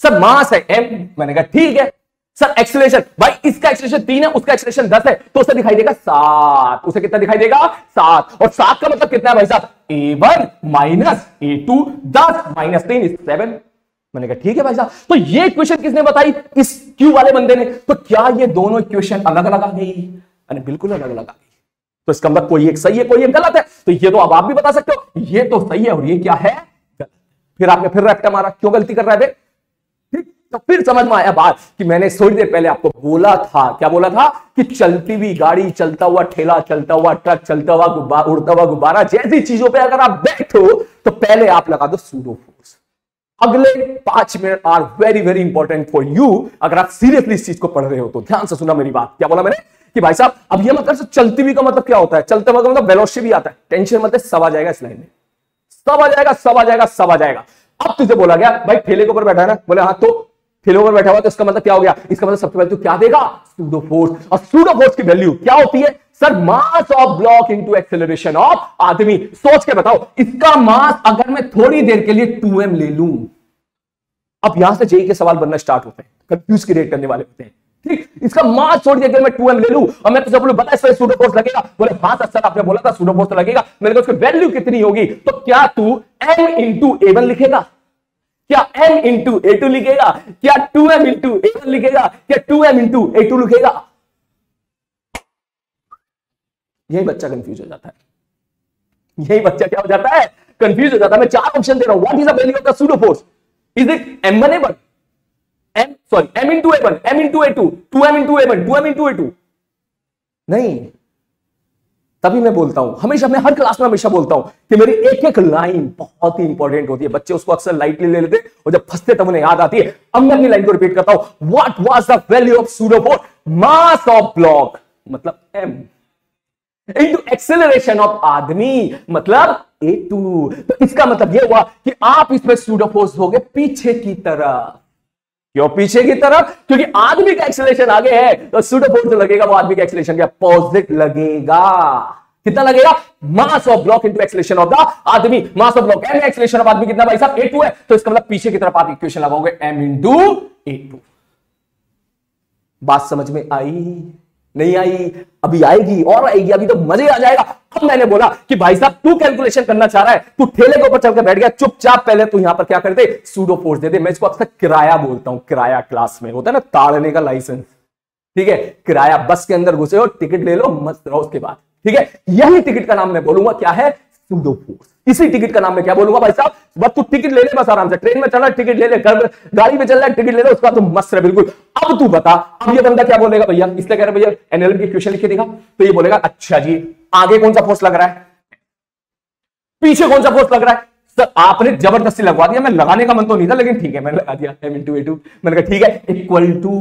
सर मास है M, मैंने कहा ठीक है। सर एक्सेलरेशन, भाई इसका एक्सेलरेशन 3 है, उसका एक्सेलरेशन 10 है, तो उसे दिखाई देगा 7। उसे कितना दिखाई देगा, 7। और 7 का मतलब कितना है भाई साहब, A1 माइनस A2, 10 माइनस 3 7। मैंने कहा ठीक है भाई साहब। तो ये इक्वेशन किसने बताई, इस Q वाले बंदे ने। तो क्या ये दोनों इक्वेशन अलग अलग आ गई, बिल्कुल अलग अलग आ गई। तो इसका मतलब कोई एक सही है कोई एक गलत है। तो ये तो अब आप भी बता सकते हो, ये तो सही है और ये क्या है गलत। फिर आपने फिर रैप्टा मारा, क्यों गलती कर रहा है। ठीक, तो फिर समझ में आया बात कि मैंने थोड़ी देर पहले आपको बोला था, क्या बोला था, कि चलती हुई गाड़ी, चलता हुआ ठेला, चलता हुआ ट्रक, चलता हुआ गुब्बारा, उड़ता हुआ गुब्बारा जैसी चीजों पर अगर आप बैठो तो पहले आप लगा दो सूडो फोर्स। अगले 5 minute are very very important for you. अगर आप सीरियसली इस चीज को पढ़ रहे हो तो ध्यान से सुना मेरी बात। क्या बोला मैंने कि भाई साहब अब ये मतलब चलती हुई का मतलब क्या होता है, चलते हुए का मतलब वेलोसिटी भी आता है, टेंशन मत है, सब आ जाएगा इस लाइन में, सब आ जाएगा, सब आ जाएगा, सब आ जाएगा। अब तुझे बोला गया भाई ठेले के ऊपर बैठा है ना, बोले हाँ, तो ठेले ऊपर बैठा हुआ तो इसका मतलब क्या हो गया? इसका मतलब सबसे पहले तू क्या देगा? Pseudo force. और सूडो फोर्स की वैल्यू क्या होती है sir? Mass of block into acceleration of आदमी। सोच के बताओ, इसका मास अगर मैं थोड़ी देर के लिए 2m ले लूं, अब यहां से जेई के सवाल बनना स्टार्ट होते हैं, कंफ्यूज क्रिएट करने वाले होते हैं। ठीक, इसका मास छोड़ के मैं 2m ले लूं और मैं तुझे बोलूं बता इसमें सूडो फोर्स लगेगा, बोले हाँ सर आपने बोला था सूडो फोर्स लगेगा, मैंने कहा उसकी वैल्यू कितनी होगी? तो क्या तू m इंटू a1 लिखेगा? क्या m इंटू a2 लिखेगा? क्या 2m इंटू a1 लिखेगा? क्या 2m इंटू a2 लिखेगा? यही बच्चा कंफ्यूज हो जाता है, यही बच्चा क्या हो जाता है? कंफ्यूज हो जाता है। मैं 4 ऑप्शन दे रहा हूं, what is the value of the pseudo force? Is it m1 a1, m into a1, m into a2, 2m into a1, 2m into a2? नहीं। तभी मैं बोलता हूं हमेशा, मैं हर क्लास में हमेशा बोलता हूं कि मेरी एक एक लाइन बहुत ही इंपॉर्टेंट होती है। बच्चे उसको अक्सर लाइटली ले लेते और जब फंसते तब उन्हें याद आती है। अब मैं अपनी लाइन को रिपीट करता हूं, what was the value of pseudo force? Mass of block मतलब m इंटू एक्सेलरेशन ऑफ आदमी मतलब a2। तो इसका मतलब यह हुआ कि आप इसमें सूडो फोर्स दोगे पीछे की तरफ। क्यों पीछे की तरफ? क्योंकि आदमी का एक्सेलरेशन आगे है, तो सूडो फोर्स जो लगेगा वो आदमी के एक्सेलरेशन के अपोजिट लगेगा। कितना लगेगा? मास of block into acceleration of the आदमी। मास ऑफ ब्लॉक m है, एक्सेलरेशन ऑफ आदमी कितना भाई साहब? a2 है, तो इसका मतलब पीछे की तरफ आप इक्वेशन लगाओगे m इंटू a2। बात समझ में आई? नहीं आई? अभी आएगी और आएगी, अभी तो मजे आ जाएगा। अब मैंने बोला कि भाई साहब तू कैलकुलेशन करना चाह रहा है, तू ठेले के ऊपर चलकर बैठ गया, चुपचाप पहले तू यहां पर क्या कर दे? सूडो फोर्स दे दे। मैं इसको अक्सर किराया बोलता हूं, किराया क्लास में होता है ना ताड़ने का लाइसेंस। ठीक है, किराया, बस के अंदर घुसे हो, टिकट ले लो, मस्त रहो उसके बाद। ठीक है, यही टिकट का नाम मैं बोलूंगा क्या है? Pseudo force. इसी टिकट का नाम मैं क्या बोलूंगा भाई साहब? बस तू टिकट ले ले, बस आराम से। ट्रेन में चल रहा है टिकट ले ले, गाड़ी में चल रहा है टिकट ले ले, उसका तुम मस्त रहे बिल्कुल। अब तू बता, अब ये बंदा क्या बोलेगा भैया? इसलिए कह रहे भैया एनएलएम की क्वेश्चन लिख के दिखा, तो ये बोलेगा अच्छा जी आगे कौन सा फोर्स लग रहा है, पीछे कौन सा फोर्स लग रहा है? सर आपने जबरदस्ती लगवा दिया, मैं लगाने का मन तो नहीं था लेकिन ठीक है मैंने लगा दिया m इंटू a2। मैंने कहा ठीक है, इक्वल टू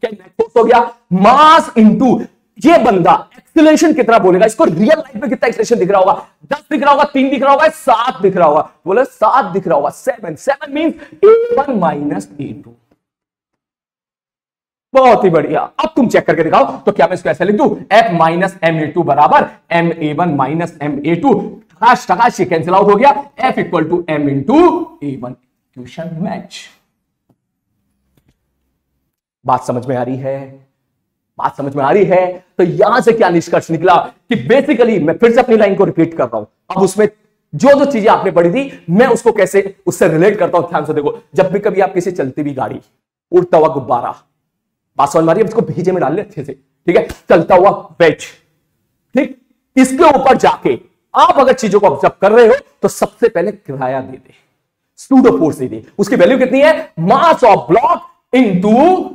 क्या फोर्स हो गया? मास इंटू ये बंदा एक्सेलरेशन कितना बोलेगा? इसको रियल लाइफ में कितना एक्सेलरेशन दिख रहा होगा? 10 दिख रहा होगा, 3 दिख रहा होगा, 7 दिख रहा होगा? बोले 7 दिख रहा होगा। 7 मींस a1 माइनस a2। बहुत ही बढ़िया। अब तुम चेक करके दिखाओ, तो क्या मैं इसको ऐसे लिख दूं? f माइनस एम ए2 बराबर M a1 minus M a2। टकाश कैंसिल आउट हो गया, f equal to m into a1। Question match. बात समझ में आ रही है? बात समझ में आ रही है? तो यहां से क्या निष्कर्ष निकला कि बेसिकली मैं फिर से अपनी लाइन को रिपीट कर रहा हूं। अब उसमें जो जो चीजें आपने पढ़ी थी मैं उसको कैसे उससे रिलेट करता हूं, ध्यान से देखो। जब भी कभी आप किसी चलती हुई गाड़ी, उड़ता हुआ गुब्बारा, बात समझ में आ रही है? इसको भेजे में डाल ले अच्छे से। ठीक है, चलता हुआ बैच, ठीक, इसके ऊपर जाके आप अगर चीजों को ऑब्जर्व कर रहे हो तो सबसे पहले किराया दे दे, सूडो फोर्स दे दे। उसकी वैल्यू कितनी है? Mass of block into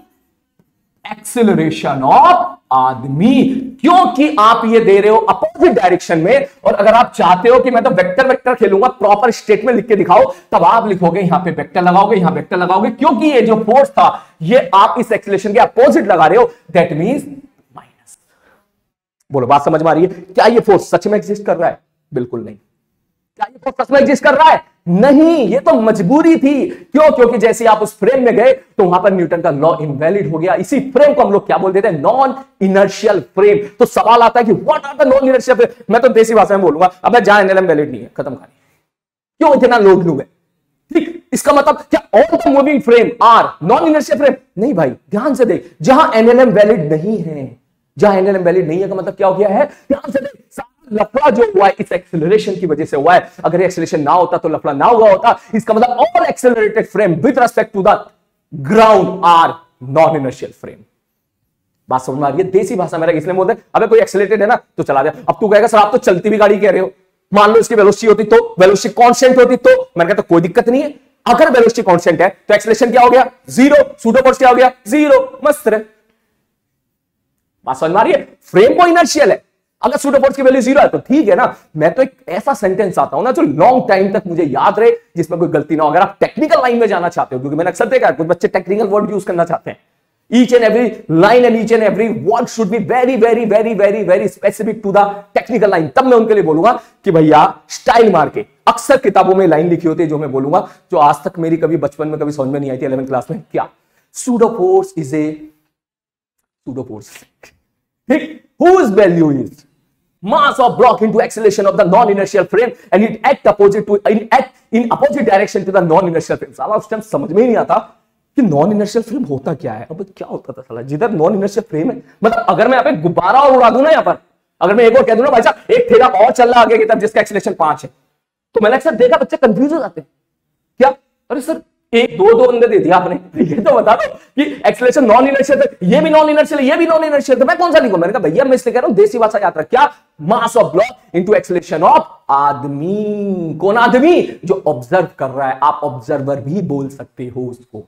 acceleration of आदमी। क्योंकि आप ये दे रहे हो अपोजिट डायरेक्शन में, और अगर आप चाहते हो कि मैं तो वेक्टर वेक्टर खेलूंगा, प्रॉपर स्टेट में लिख के दिखाओ, तब आप लिखोगे यहां पे वेक्टर लगाओगे, यहां वेक्टर लगाओगे, क्योंकि ये जो फोर्स था ये आप इस एक्सेलरेशन के अपोजिट लगा रहे हो, दैट मींस माइनस। बोलो बात समझ में आ रही है? क्या ये फोर्स सच में एग्जिस्ट कर रहा है? बिल्कुल नहीं। क्या ये फोर्स सच में एग्जिस्ट कर रहा है? नहीं, ये तो मजबूरी थी। क्यों? क्योंकि जैसे आप उस फ्रेम में गए तो वहां पर न्यूटन का लॉ इनवैलिड हो गया। इसी फ्रेम को हम लोग क्या बोल देते हैं? Non inertial frame. तो सवाल आता है कि what are the non inertial frame? मैं तो देसी भाषा में बोलूंगा, अब जहां एनएलएम वैलिड नहीं है, खत्म कहानी। क्यों इतना लोड लूंगा? ठीक, इसका मतलब क्या all the moving frame are non inertial frame? नहीं भाई, ध्यान से देख, जहां एनएलएम वैलिड नहीं है, जहां एनएलएम वैलिड नहीं है का मतलब क्या हो गया है? ध्यान से देख, लफड़ा जो हुआ है इस एक्सेलरेशन की वजह से हुआ है। अगर एक्सेलरेशन ना होता तो लफड़ा ना हुआ होता। इसका मतलब all accelerated frame with respect to the ground are non inertial frame. बात समझ में आ रही है? देसी भाषा में इसलिए बोलते हैं अबे कोई एक्सेलरेटेड है ना तो चला जाए। अब तू कहेगा सर आप तो चलती हुई गाड़ी कह रहे हो, मान लो इसकी वेलोसिटी होती तो, वेलोसिटी कांस्टेंट होती तो, मैंने कहा तो कोई दिक्कत नहीं है। अगर वेलोसिटी कांस्टेंट है तो एक्सेलरेशन क्या हो गया? 0। सूडो फोर्स क्या हो गया? 0। मस्त रहे। बात समझ में आ रही है? फ्रेम को इनर्शियल है, अगर सूडो फोर्स की वैल्यू 0 है तो ठीक है ना। मैं तो एक ऐसा सेंटेंस आता हूं ना जो लॉन्ग टाइम तक मुझे याद रहे, जिसमें कोई गलती ना हो। अगर आप टेक्निकल लाइन में जाना चाहते हो, क्योंकि मैंने अक्सर देखा है कुछ बच्चे टेक्निकल वर्ड यूज करना चाहते हैं, Each and every line and each and every word should be very, very, very, very, very specific to the technical line. तब मैं उनके लिए बोलूंगा कि भैया स्टाइल मार के, अक्सर किताबों में लाइन लिखी होती है जो मैं बोलूंगा, जो आज तक मेरी कभी बचपन में कभी समझ में नहीं आई थी 11th क्लास में. क्या pseudoforce is a pseudoforce, whose value is mass of block into acceleration of the non-inertial frame and it act in opposite direction to the non-inertial frame. साला उस टाइम समझ में ही नहीं आता कि नॉन इनर्शियल फ्रेम होता क्या है. अब क्या होता था साला, जिधर नॉन इनर्शियल फ्रेम है, मतलब अगर मैं यहाँ पे गुब्बारा और उड़ा दूं ना, यहाँ पर अगर मैं एक और कह दूं ना भाई साहब एक ठेला और चल रहा आगे की तरफ जिसका एक्सीलरेशन 5 है, तो मैंने अक्सर देखा बच्चे कंफ्यूज हो जाते हैं. क्या, अरे सर एक दो अंदर दे दिया आपने, ये तो बता दो कि एक्सीलरेशन नॉन इनर्शियल है, ये भी नॉन इनर्शियल है, ये भी नॉन इनर्शियल है, मैं कौन सा लिखूं. मैंने कहा भैया मैं इसलिए कह रहा हूं देसी भाषा याद रख, क्या मास of block into acceleration of आदमी. कौन आदमी? जो ऑब्जर्व कर रहा है. आप ऑब्जर्वर भी बोल सकते हो उसको.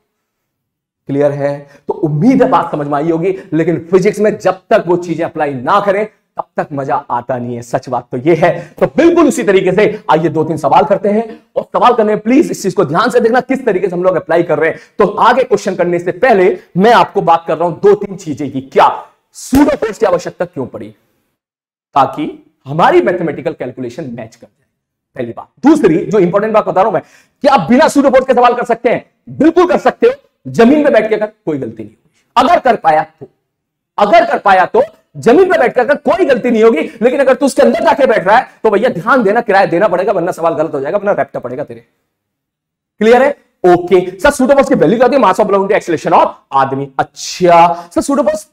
क्लियर है? तो उम्मीद है बात समझ में आई होगी. लेकिन फिजिक्स में जब तक वो चीजें अप्लाई ना करें तब तक मजा आता नहीं है. सच बात तो ये है. तो बिल्कुल उसी तरीके से आइए 2-3 सवाल करते हैं, और सवाल करने में प्लीज इस चीज को ध्यान से देखना किस तरीके से हम लोग अप्लाई कर रहे हैं. तो आगे क्वेश्चन करने से पहले मैं आपको बात कर रहा हूं 2-3 चीजें की. क्या सूडोफोर्स की आवश्यकता क्यों पड़ी? ताकि हमारी मैथमेटिकल कैलकुलेशन मैच कर जाए, पहली बात. दूसरी जो इंपॉर्टेंट बात बता रहा हूं मैं, क्या आप बिना सूडोफोर्स के सवाल कर सकते हैं? बिल्कुल कर सकते हो. जमीन पे बैठ के कर, कोई गलती नहीं होगी. अगर कर पाया तो जमीन पे बैठकर कर कोई गलती नहीं होगी. लेकिन अगर तू उसके अंदर जाके बैठ रहा है तो भैया ध्यान देना, किराया देना पड़ेगा, वरना सवाल गलत हो जाएगा, वरना रैप्टा पड़ेगा तेरे. क्लियर है? Okay sir. सूडोफोर्स की वैल्यू क्या होती है? Mass of block into acceleration of आदमी. अच्छा सर सूडोफोर्स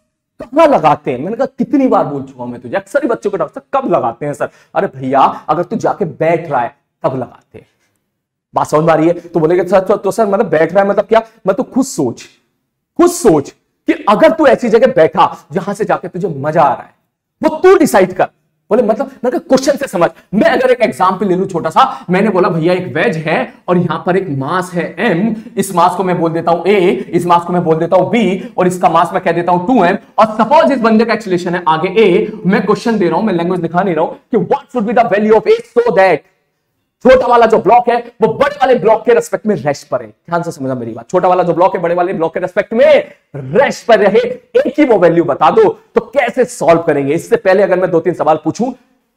कहां लगाते हैं? मैंने कहा कितनी बार बोल चुका हूं मैं तुझे, अक्सर ही बच्चों को डाउट, कब लगाते हैं सर? अरे भैया अगर तू जाके बैठ रहा है तब लगाते हैं. बात समझ में आ रही है? तो बोलेगा सर तो सर मतलब बैठ रहा है मतलब क्या? मैं तो खुद सोच कि अगर तू ऐसी जगह बैठा जहां से जाके तुझे मजा आ रहा है, वो तू डिसाइड कर. बोले मतलब मैं क्वेश्चन से समझ. मैं अगर एक एग्जांपल ले लूं छोटा सा, मैंने बोला भैया एक वेज है और यहां पर एक मास है m, इस मास को मैं बोल देता हूं a, इस मास को मैं बोल देता हूं b, और इसका मास मैं कह देता हूं 2m, और सपोज इस बंदे का एक्सीलरेशन है आगे a. मैं क्वेश्चन दे रहा हूं, मैं लैंग्वेज दिखा नहीं रहा हूं कि what should be the value of a so that छोटा वाला जो ब्लॉक है वो बड़े वाले ब्लॉक के रेस्पेक्ट में रेस्ट पर है. ध्यान से समझना मेरी बात. छोटा वाला जो ब्लॉक है बड़े वाले ब्लॉक के रेस्पेक्ट में रेस्ट पर रहे. एक ही वो वैल्यू बता दो. तो कैसे सॉल्व करेंगे? इससे पहले अगर मैं 2-3 सवाल पूछूं,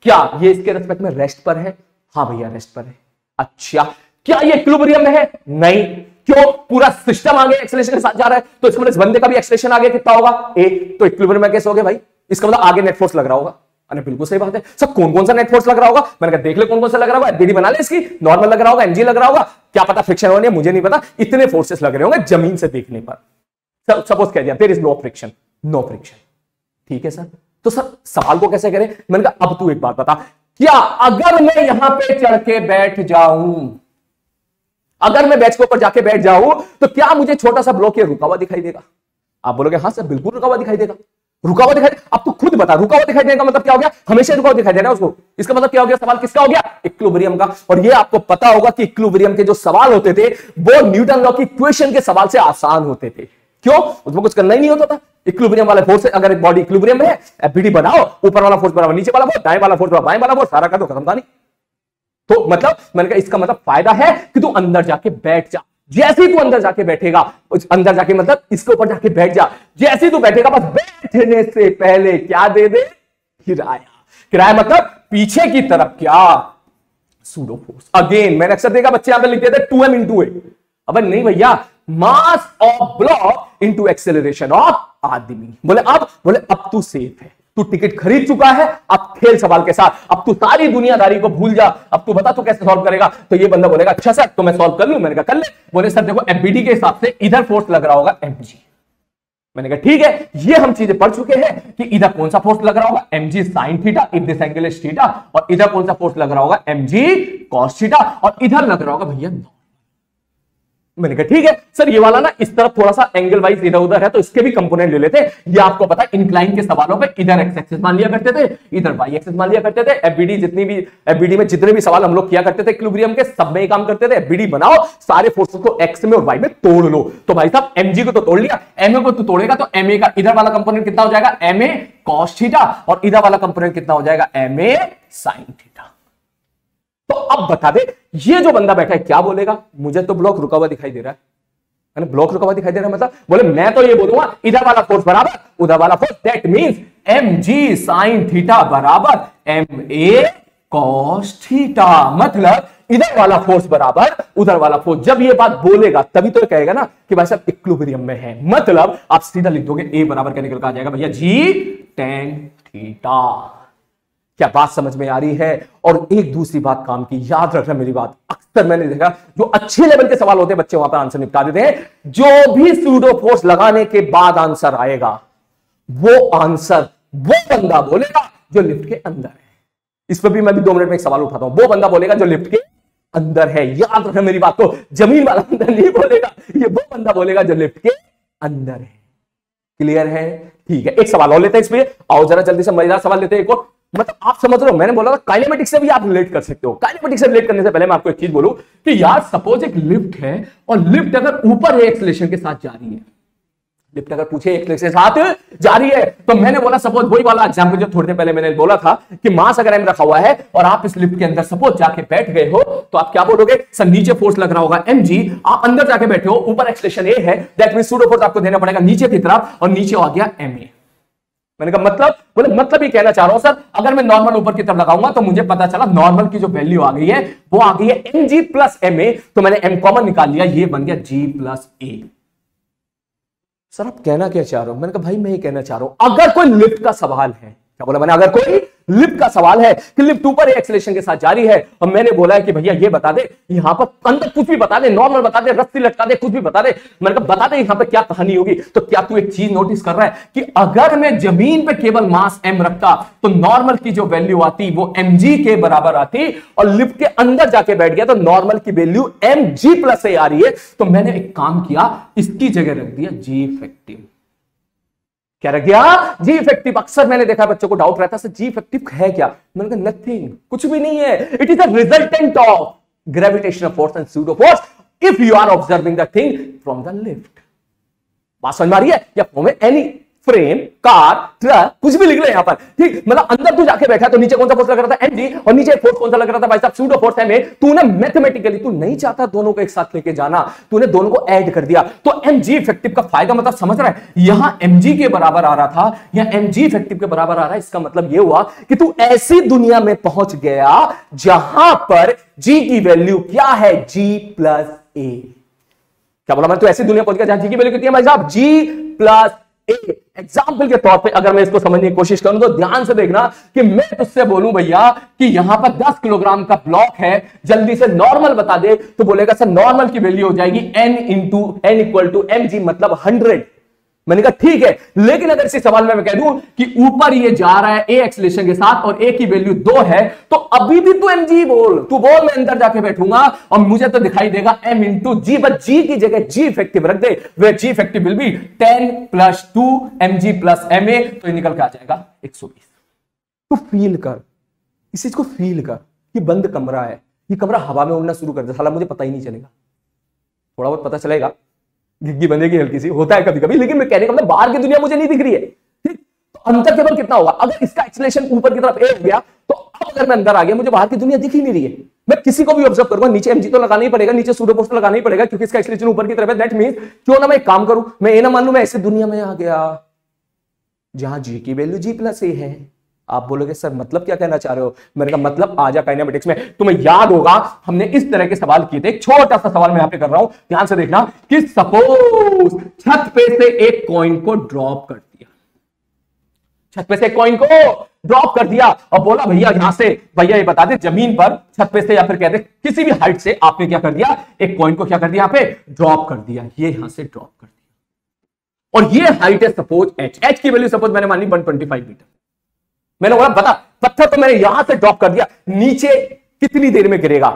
क्या ये इसके रेस्पेक्ट में रेस्ट पर है? हाँ भैया रेस्ट पर है. अच्छा क्या ये इक्विलिब्रियम में है? नहीं. क्यों? पूरा सिस्टम आगे एक्सीलरेशन के साथ जा रहा है, तो इसमें इस बंदे का भी एक्सीलरेशन आगे कितना होगा? a. तो इक्विलिब्रियम में कैसे हो गया भाई? इसका मतलब आगे नेट फोर्स लग रहा होगा. अरे बिल्कुल सही बात है सर. कौन सा नेट फोर्स लग रहा होगा? मैंने कहा देख ले कौन सा लग रहा होगा. एफबीडी बना ले इसकी. नॉर्मल लग रहा होगा, एमजी लग रहा होगा, क्या पता फ्रिक्शन हो रही है, मुझे नहीं पता. इतने फोर्सेस लग रहे होंगे जमीन से देखने पर. सपोज कह दिया देयर इज नो फ्रिक्शन. ठीक है सर. तो सर सवाल को कैसे करें? मैंने कहा अब तू एक बात बता, क्या अगर मैं यहां पे चढ़ के बैठ जाऊं, अगर मैं बेंच के ऊपर जाके बैठ जाऊं, तो क्या मुझे छोटा सा ब्लॉक ये रुका हुआ दिखाई देगा? आप बोलोगे हाँ सर बिल्कुल रुका हुआ दिखाई देगा. रुका हुआ दिखाई. अब तू खुद बता, रुका हुआ दिखाई देने का मतलब क्या हो गया? हमेशा रुका हुआ दिखाई दे रहा है उसको. इसका मतलब क्या हो गया? सवाल किसका हो गया? इक्विलिब्रियम का. और ये आपको पता होगा कि इक्विलिब्रियम के जो सवाल होते थे वो न्यूटन लॉ की इक्वेशन के सवाल से आसान होते थे. क्यों? उसमें कुछ करना ही नहीं होता था. इक्विलिब्रियम वाले फोर्स, अगर एक बॉडी इक्विलिब्रियम में है, एफबीडी बनाओ, ऊपर वाला फोर्स बराबर नीचे वाला फोर्स, दाएं वाला फोर्स बराबर बाएं वाला फोर्स, सारा कर दो, खत्म कहानी. तो मतलब मैंने कहा इसका मतलब फायदा है कि तू अंदर जाके बैठ जा. जैसे ही तू अंदर जाके बैठेगा, अंदर जाके मतलब इसके ऊपर जाके बैठ जा, जैसे ही तू बैठेगा बस बैठने से पहले क्या दे दे? किराया मतलब पीछे की तरफ क्या? सूडोफोर्स. अगेन मैंने अक्सर देखा बच्चे यहां पे लिख देते 2m into a. अब नहीं भैया, मास of block into acceleration of आदमी. बोले अब तू सेफ है, तू टिकट खरीद चुका है, अब खेल सवाल के साथ. अब तू सारी दुनियादारी को भूल जा. अब तू बता तू कैसे सॉल्व करेगा? तो ये बंदा बोलेगा अच्छा सर तो मैं सॉल्व कर लूं. मैंने कहा कर ले. बोले सर देखो एफबीडी के हिसाब से इधर फोर्स लग रहा होगा mg. मैंने कहा ठीक है, ये हम चीजें पढ़ चुके हैं कि इधर कौन सा फोर्स लग रहा होगा? mg sin theta if this angle is theta. और इधर कौन सा फोर्स लग रहा होगा? mg cos theta. और इधर लग रहा होगा भैया. मैंने कहा ठीक है सर, ये वाला ना इस तरफ थोड़ा सा एंगल वाइज इधर उधर है तो इसके भी कंपोनेंट ले लेते. ये आपको पता है इंक्लाइन के सवालों पे इधर एक्स एक्सिस मान लिया करते थे, इधर वाई एक्सिस मान लिया करते थे. एफबीडी में जितने भी सवाल हम लोग किया करते थे इक्विलिब्रियम के, सब में काम करते थे. एफबीडी बनाओ, सारे फोर्सेस को एक्स में और वाई में तोड़ लो. तो भाई साहब एमजी को तो तोड़ लिया, एमए को तो तोड़ेगा तो एमए का इधर वाला कंपोनेंट कितना हो जाएगा? MA cos theta. और इधर वाला कंपोनेंट कितना हो जाएगा? MA sine theta. तो अब बता दे, ये जो बंदा बैठा है क्या बोलेगा? मुझे तो ब्लॉक रुका हुआ दिखाई दे रहा है. मैंने ब्लॉक रुका हुआ दिखाई दे रहा है, मतलब बोले मैं तो ये बोलूंगा इधर वाला फोर्स बराबर उधर वाला force, that means mg sin theta बराबर ma cos थीटा, मतलब इधर वाला फोर्स बराबर उधर वाला फोर्स। जब ये बात बोलेगा तभी तो कहेगा ना कि भाई साहब इक्विलिब्रियम में है, मतलब आप सीधा लिख दोगे a बराबर क्या निकल कर आ जाएगा भैया g tan थीटा। क्या बात समझ में आ रही है? और एक दूसरी बात काम की, याद रखना मेरी बात, अक्सर मैंने देखा जो अच्छे लेवल के सवाल होते हैं बच्चे वहां पर आंसर निपटा देते हैं, जो भी सूडो फोर्स लगाने के बाद आंसर आएगा वो आंसर वो बंदा बोलेगा जो लिफ्ट के अंदर है। इस पर भी मैं भी 2 मिनट में एक सवाल उठाता हूं, वो बंदा बोलेगा जो लिफ्ट के अंदर है। याद रखना मेरी बात को, जमीन वाला अंदर नहीं बोलेगा, ये वो बंदा बोलेगा जो लिफ्ट के अंदर है। क्लियर है? ठीक है, एक सवाल और लेते हैं इसमें, आओ जरा जल्दी से मजेदार सवाल लेते हैं एक और। मतलब आप समझ रहे हो, मैंने बोला था काइनेमेटिक्स से भी आप रिलेट कर सकते हो। काइनेमेटिक्स से रिलेट करने से पहले मैं आपको एक चीज बोलूं कि यार सपोज एक लिफ्ट है और लिफ्ट अगर ऊपर है एक्सेलरेशन के साथ जा रही है, लिफ्ट अगर पूछे एक्सेलरेशन के साथ जा रही है, तो मैंने बोला सपोज वही वाला एग्जांपल जो थोड़ी देर पहले मैंने बोला था कि मास अगर एम रखा हुआ है और आप इस लिफ्ट के अंदर सपोज जाके बैठ गए हो, तो आप क्या बोलोगे? सर नीचे फोर्स लग रहा होगा mg, आप अंदर जाके बैठे हो, ऊपर एक्सेलरेशन a है, दैट मींस सूडो फोर्स आपको देना पड़ेगा नीचे की तरफ, और नीचे आ गया ma। मैंने कहा मतलब, बोले मतलब ये कहना चाह रहा हूं सर अगर मैं नॉर्मल ऊपर की तरफ लगाऊंगा तो मुझे पता चला नॉर्मल की जो वैल्यू आ गई है वो आ गई है mg प्लस ma, तो मैंने m कॉमन निकाल लिया, ये बन गया g प्लस a। सर आप कहना क्या चाह रहे हो? मैंने कहा भाई मैं ये कहना चाह रहा हूं अगर कोई लिफ्ट का सवाल है, क्या बोला मैंने, अगर कोई लिफ्ट का सवाल है कि लिफ्ट ऊपर एक्सेलरेशन के साथ जारी है और मैंने बोला है कि भैया ये बता दे यहां पर अंदर कुछ भी बता दे, नॉर्मल बता दे, रस्सी लटका दे, कुछ भी बता दे, मैंने कहा बता दे यहां पर क्या कहानी होगी। तो क्या तू एक चीज नोटिस कर रहा है कि अगर मैं जमीन पे केवल मास m रखता तो नॉर्मल की जो वैल्यू आती वो mg के बराबर आती, और लिफ्ट के अंदर जाके बैठ गया तो नॉर्मल की वैल्यू mg प्लस a आ रही है। तो मैंने एक काम किया, इसकी जगह रख दिया g इफेक्टिव। क्या रख दिया? जी इफेक्टिव। अक्सर मैंने देखा बच्चों को डाउट रहता है जी इफेक्टिव है क्या? मैंने कहा नथिंग, कुछ भी नहीं है, it is a resultant of gravitational force and pseudo force if you are observing the thing from the lift. बात समझ में आ रही है? या from any frame, car, truck, कुछ भी लिख ले यहां पर, ठीक। मतलब अंदर तू जाके बैठा तो नीचे कौन सा फोर्स लग रहा था mg, और नीचे फोर्स कौन सा लग रहा था भाई साहब सूडो फोर्स ma। तूने मैथमेटिकली, तू नहीं चाहता दोनों को एक साथ लेके जाना, तूने दोनों को ऐड कर दिया, तो mg इफेक्टिव का फायदा मतलब समझ रहा है, यहां mg के बराबर आ रहा था या mg इफेक्टिव के बराबर आ रहा है। इसका मतलब यह हुआ कि तू ऐसी दुनिया में पहुंच गया जहां पर g की वैल्यू क्या है? g plus a। क्या बोला मैंने? तो ऐसी दुनिया पहुंच गया जहां g की वैल्यू कितनी है भाई साहब? g प्लस एग्जाम्पल के तौर पे अगर मैं इसको समझने की कोशिश करूं तो ध्यान से देखना कि मैं तुझसे बोलूं भैया कि यहां पर 10 किलोग्राम का ब्लॉक है, जल्दी से नॉर्मल बता दे, तो बोलेगा सर नॉर्मल की वैल्यू हो जाएगी n इक्वल टू mg, मतलब 100। मैंने कहा ठीक है, लेकिन अगर इसी सवाल में मैं कह दूं कि ऊपर ये जा रहा है a एक्सेलरेशन के साथ और a की वैल्यू 2 है, तो अभी भी तू mg बोल, तू बोल मैं अंदर जाके बैठूंगा और मुझे तो दिखाई देगा m इंटू जी, बस g की जगह g इफेक्टिव रख दे, वे g effective will be 10 plus 2 mg plus ma, तो ये निकल के आ जाएगा 120। तू फील कर, इस चीज को फील कर, ये बंद कमरा है, ये कमरा हवा में उड़ना शुरू कर दे, साला मुझे पता ही नहीं चलेगा, थोड़ा बहुत पता चलेगा, घिग्गी बनेगी हल्की सी, होता है कभी कभी, लेकिन मैं कहने का मतलब बाहर की दुनिया मुझे नहीं दिख रही है, ठीक। तो अंतर केवल कितना होगा? अगर इसका एक्सेलरेशन ऊपर की तरफ a हो गया तो अब अगर मैं अंदर आ गया मुझे बाहर की दुनिया दिख ही नहीं रही है, मैं किसी को भी ऑब्जर्व करूंगा नीचे mg तो लगाना ही पड़ेगा, नीचे सूडो फोर्स तो लगाना ही पड़ेगा क्योंकि इसका एक्सेलरेशन ऊपर की तरफ है। दैट मींस क्यों ना मैं एक काम करूं, मैं ये ना मान लूं मैं ऐसी दुनिया में आ गया जहां g की वैल्यू g प्लस a है। आप बोलोगे सर मतलब क्या कहना चाह रहे हो? मैंने कहा मतलब आ जा काइनेमेटिक्स में, तुम्हें याद होगा हमने इस तरह के सवाल किए थे। एक छोटा सा सवाल मैं यहां पे कर रहा हूं, ध्यान से देखना कि सपोज छत पे से एक कॉइन को ड्रॉप कर दिया, छत पे से एक कॉइन को ड्रॉप कर दिया और बोला भैया यहां से, भैया ये बता दे जमीन पर छत पे से या फिर कहते किसी भी हाइट से आपने क्या कर दिया, एक कॉइन को क्या कर दिया, यहां पे ड्रॉप कर दिया, ये यहां से ड्रॉप कर दिया, और ये हाइट है सपोज h की वैल्यू सपोज मैंने मानी 125 मीटर। मैंने बोला बता पत्थर तो मैंने यहां से ड्रॉप कर दिया, नीचे कितनी देर में गिरेगा?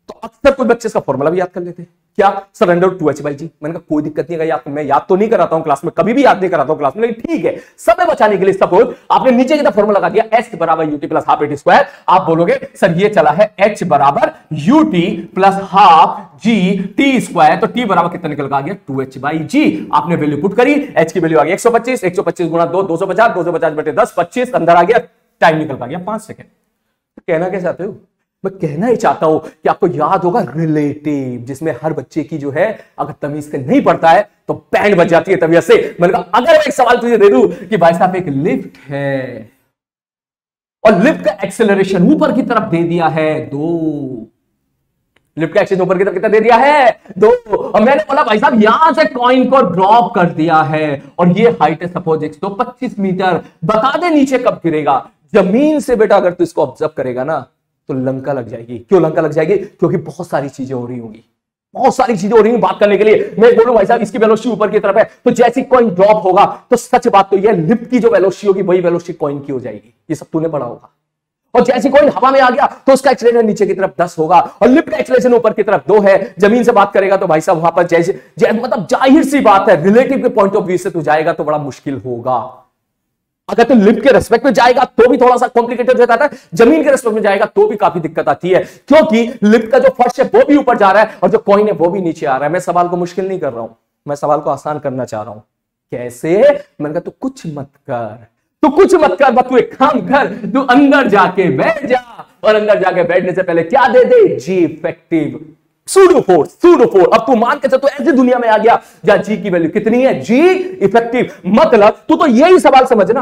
तो अक्सर कुछ बच्चे इसका फॉर्मूला भी याद कर लेते हैं, क्या? Surrender 2h/g। मैंने कहा कोई दिक्कत नहीं है, याद मैं याद तो नहीं कराता हूं क्लास में, कभी भी याद नहीं कराता हूं क्लास में, लेकिन ठीक है समय बचाने के लिए सपोज आपने नीचे की तरफ फॉर्मूला लगा दिया h बराबर ut plus half at square. आप बोलोगे सर ये चला है h बराबर ut plus half g t square, तो t बराबर कितना निकल गया? 2h/g। आपने वैल्यू पुट करी, h की वैल्यू आ गई 125, 125 गुणा 2 250, 250 बटे 10 25, अंदर आ गया, टाइम निकल गया 5 सेकंड। तो कहना क्या चाहते हो? मैं कहना ही चाहता हूं कि आपको याद होगा रिलेटिव, जिसमें हर बच्चे की जो है अगर तमीज से नहीं पढ़ता है तो बैंड बज जाती है तबीयत से। मैंने कहा अगर एक सवाल तुझे दे दूं कि भाई साहब एक लिफ्ट है और लिफ्ट का एक्सेलरेशन ऊपर की तरफ दे दिया है 2, लिफ्ट का एक्सेलरेशन ऊपर की तरफ कितना दे दिया है 2, और मैंने बोला भाई साहब यहां से कॉइन को ड्रॉप कर दिया है और ये हाइट है सपोज 125 मीटर, बता दे नीचे कब गिरेगा। जमीन से बेटा अगर तू इसको ऑब्जर्व करेगा ना तो लंका लग जाएगी। क्यों लंका लग जाएगी? क्योंकि बहुत सारी चीजें हो रही होंगी, बहुत सारी चीजें हो रही हैं बात करने के लिए। मैं बोलूं भाई साहब इसकी वेलोसिटी ऊपर की तरफ है तो जैसी कॉइन ड्रॉप होगा तो सच बात तो यह लिफ्ट की जो वेलोसिटी होगी वही वेलोसिटी कॉइन की हो जाएगी। ये सब तूने पढ़ा होगा। और जैसी कॉइन हवा में आ गया तो उसका एक्सेलरेशन नीचे की तरफ 10 होगा और लिफ्ट का एक्सेलरेशन ऊपर की तरफ 2 है। जमीन से बात करेगा तो भाई साहब वहां पर जैसे मतलब जाहिर सी बात है रिलेटिव के पॉइंट ऑफ व्यू से तू जाएगा तो बड़ा मुश्किल होगा। अगर तू लिफ्ट के रेस्पेक्ट में जाएगा तो भी थोड़ा सा कॉम्प्लिकेटेड हो जाता है, जमीन के रेस्पेक्ट में जाएगा तो भी काफी दिक्कत आती है, क्योंकि लिफ्ट का जो फर्श है वो भी ऊपर जा रहा है और जो कॉइन है वो भी नीचे आ रहा है। मैं सवाल को मुश्किल नहीं कर रहा हूं, मैं सवाल को आसान करना चाह रहा हूं। कैसे? मैंने कहा तू कुछ मत कर, तू कुछ मत कर, बस तू एक काम कर, तू अंदर जाके बैठ जा और अंदर जाके बैठने से पहले क्या दे दे? G effective pseudo force, pseudo force. अब तू मान के चल तू ऐसी दुनिया में आ गया जहां जी की वैल्यू कितनी है? जी इफेक्टिव। मतलब तू तो यही सवाल समझना।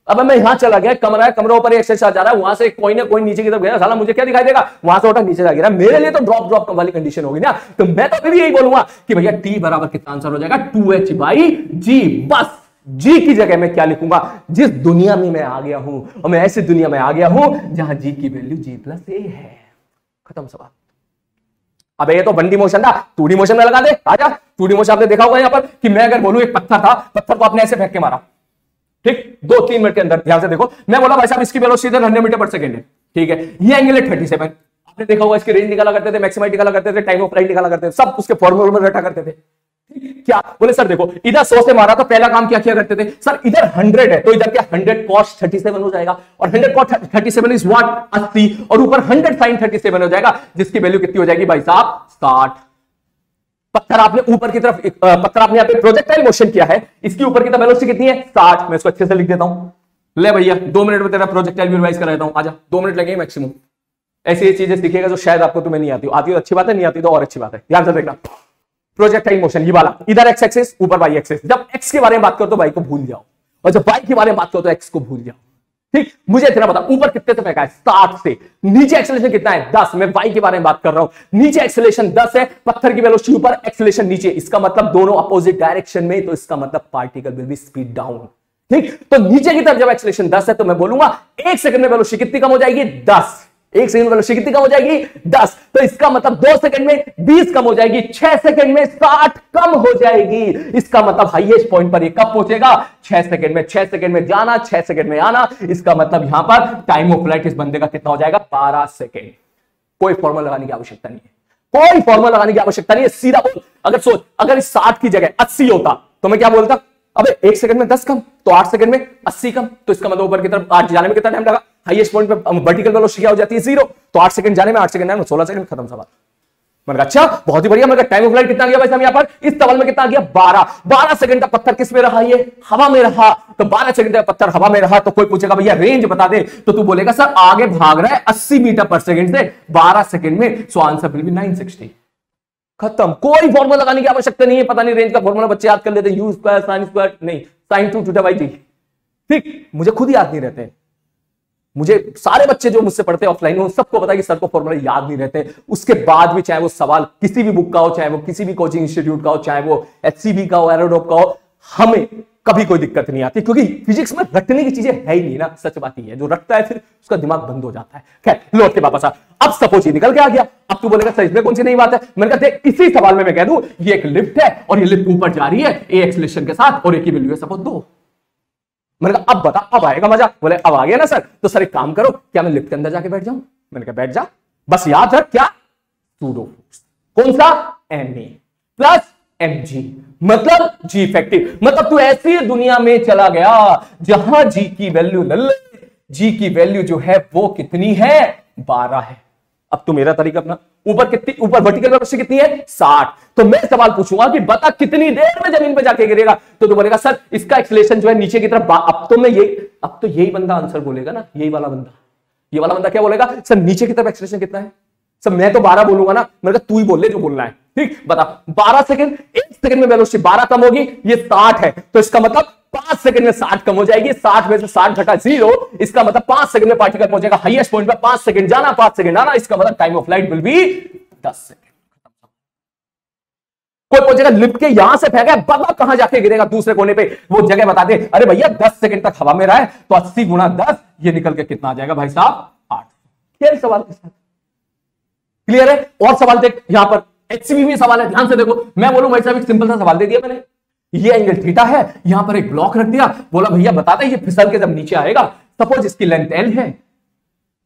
अब मैं यहां चला गया, कमरा है, कमरा ऊपर एक्सरसाइज जा रहा है, वहां से कोई ना कोई नीचे की तरफ गया, साला मुझे क्या दिखाई देगा? वहां से उठा नीचे जा गिरा, मेरे लिए तो ड्रॉप वाली कंडीशन होगी ना। तो मैं तो अभी यही बोलूंगा कि भैया टी बराबर कितना आंसर हो जाएगा? 2h/g। बस जी की जगह मैं क्या लिखूंगा? जिस दुनिया में मैं आ गया हूं, और मैं ऐसी दुनिया में आ गया हूं जहां जी की वैल्यू g+a है। खत्म सवाल। अब ये तो 1D मोशन था, 2D मोशन में लगा दे। आजा 2D मोशन आपने देखा होगा यहां पर कि मैं अगर बोलूं एक पत्थर था, पत्थर को आपने ऐसे फेंक के मारा, ठीक, 2-3 मिनट के अंदर। ध्यान से देखो, मैं बोला भाई साहब इसकी वेलोसिटी 100 मीटर पर सेकंड है, ठीक है, ये एंगल है 37। आपने देखा होगा इसकी रेंज निकाला करते थे, मैक्सिमम निकाला करते थे, टाइम ऑफ फ्लाइट निकाला करते थे, सब उसके फॉर्मूले में रटा करते थे। क्या बोले सर देखो इधर 100 से मारा तो पहला काम क्या किया करते थे सर? इधर 100 है तो इधर क्या 100 cos 37 हो जाएगा, और 100 cos 37 इज व्हाट? 80, और ऊपर 100 sin 37 हो जाएगा, जिसकी वैल्यू कितनी हो जाएगी भाई साहब? 60। पत्थर आपने ऊपर की तरफ, पत्थर आपने यहाँ पे प्रोजेक्टाइल मोशन किया है, इसकी ऊपर की तरफ वेलोसिटी कितनी है? 60। मैं इसको अच्छे से लिख देता हूं। ले भैया 2 मिनट में तेरा प्रोजेक्टाइल भी रिवाइज कर देता हूं। आजा 2 मिनट लगेंगे मैक्सिमम। ऐसी चीजें सीखेगा जो शायद आपको तुम्हें नहीं आती हो, आती हो अच्छी बात है, नहीं आती तो और अच्छी बात है। ध्यान से देखना, प्रोजेक्टाइल मोशन ये वाला, इधर एक्स एक्सिस, ऊपर वाई एक्सिस। जब एक्स के बारे में बात करो तो वाई को भूल जाओ, और जब वाई के बारे में बात करो तो एक्स को भूल जाओ। ठीक, मुझे इतना बता ऊपर कितने से फेंका है? 60 से। नीचे एक्सेलरेशन कितना है? 10। मैं वाई के बारे में बात कर रहा हूं। नीचे एक्सेलरेशन 10 है, पत्थर की वेलोसिटी ऊपर, एक्सेलरेशन नीचे। इसका मतलब दोनों अपोजिट डायरेक्शन में, तो इसका मतलब particle will be speed down. ठीक, तो नीचे की तरफ जब एक्सेलरेशन 10 है तो मैं बोलूंगा 1 सेकंड में वेलोसिटी कितनी कम हो जाएगी? 10। 1 सेकंड में वेलोसिटी कितनी कम हो जाएगी? 10। तो इसका मतलब 2 सेकंड में 20 कम हो जाएगी, 6 सेकंड में 60 कम हो जाएगी। इसका मतलब हाईएस्ट पॉइंट पर ये कब पहुंचेगा? 6 सेकंड में। 6 सेकंड में जाना, 6 सेकंड में आना। इसका मतलब यहां पर टाइम ऑफ फ्लाइट इस बंदे का कितना हो जाएगा? 12 सेकंड। कोई फॉर्मूला लगाने की आवश्यकता नहीं है, कोई फॉर्मूला लगाने की आवश्यकता नहीं है, सीधा बोल। अगर सोच, अगर इस 60 की जगह 80 होता तो मैं क्या बोलता? अबे 1 सेकंड में 10 कम, तो 8 सेकंड में 80 कम, तो इसका मतलब ऊपर की तरफ 8 जाने में कितना टाइम लगा? हाईएस्ट पॉइंट पे वर्टिकल वेलोसिटी क्या हो जाती है? 0। तो 8 सेकंड जाने में, 8 सेकंड आने में 16 सेकंड, खत्म सवाल। मैंने कहा अच्छा बहुत ही बढ़िया। मैंने कहा टाइम ऑफ फ्लाइट कितना गया भाई साहब यहां पर? इस सवाल में कितना गया? 12। 12 सेकंड का पत्थर किस में रहा? ये हवा में रहा। तो 12 सेकंड का पत्थर हवा में रहा तो कोई पूछेगा भैया रेंज बता दे, तो तू बोलेगा सर आगे भाग रहा है 80 मीटर पर सेकंड से 12 सेकंड में। So answer will be 960। खत्म। कोई फॉर्मूला लगाने की आवश्यकता नहीं है। पता नहीं रेंज का फॉर्मूला बच्चे याद कर लेते हैं, u² sin स्क्वायर, नहीं sin 2θ/t। ठीक, मुझे खुद याद नहीं रहते। मुझे सारे बच्चे जो मुझसे पढ़ते हैं ऑफलाइन में सबको पता है कि सर को फॉर्मूला याद नहीं रहते। उसके बाद भी चाहे वो सवाल किसी भी बुक का हो, चाहे वो किसी भी कोचिंग इंस्टीट्यूट का हो, चाहे वो HCB का हो, एरोडॉप का हो, हमें कभी कोई दिक्कत नहीं आती, क्योंकि फिजिक्स में रटने की चीजें है ही नहीं ना। सच बात ही है, जो रटता है फिर उसका दिमाग बंद हो जाता है। खैर लौट के वापस आ। अब सपोज ये निकल के आ गया, अब तू बोलेगा सर इसमें कौन सी नई बात है? मैंने कहा इसी सवाल में मैं कह दूं ये एक लिफ्ट है और ये लिफ्ट ऊपर जा रही है ए एक्सेलरेशन के साथ, और एक की वैल्यू है सपोज 2। मैंने कहा अब बता, अब आएगा मजा। बोले अब आ गया ना सर, तो सर एक काम करो, क्या मैं लिफ्ट के अंदर जाके बैठ जाऊं? मैंने कहा बैठ जा, बस याद रख क्या? Pseudo force. कौन सा? Ma प्लस mg, मतलब g इफेक्टिव। मतलब तू ऐसी दुनिया में चला गया जहां g की वैल्यू g की वैल्यू जो है वो कितनी है? 12 है। अब तू मेरा तरीका अपना, ऊपर कितनी, ऊपर वर्टिकल वेलोसिटी कितनी है? 60। तो मैं सवाल पूछूंगा कि बता कितनी देर में जमीन पे जाके गिरेगा? तो तू बोलेगा सर इसका एक्सेलरेशन जो है नीचे की तरफ। अब तो यही बंदा आंसर बोलेगा ना, यही वाला बंदा, ये वाला बंदा क्या बोलेगा, सर नीचे की तरफ एक्सेलरेशन कितना है? सर मैं तो 12 बोलूंगा ना, मेरे को तू ही बोल ले जो बोलना है, ठीक बता। 12 सेकंड, 1 सेकंड में वेलोसिटी 12 कम होगी, ये 60 है, तो इसका मतलब 5 सेकंड में 60 कम हो जाएगी। 60 में से 60 घटा 0, इसका मतलब 5 सेकंड में पार्टिकल पहुंचेगा हाईएस्ट पॉइंट पे। 5 सेकंड जाना, 5 सेकंड आना, इसका मतलब time of flight will be 10 second. कोई पहुंचेगा लिफ्ट के यहां से फेंका, बता कहां जाके गिरेगा, दूसरे कोने पे, वो जगह बता दे। अरे भैया 10 सेकंड तक हवा में रहा है, तो 80 गुणा 10, ये निकल के कितना आ जाएगा भाई साहब? 8। खेल सवाल के साथ क्लियर है? और सवाल देख, यहां पर एचसीवी में सवाल है, ध्यान से देखो। मैं बोलूं भाई साहब एक सिंपल सा सवाल दे दिया मैंने, ये एंगल थीटा है, यहां पर एक ब्लॉक रख दिया, बोला भैया बता दे ये फिसल के जब नीचे आएगा, सपोज इसकी लेंथ एल है,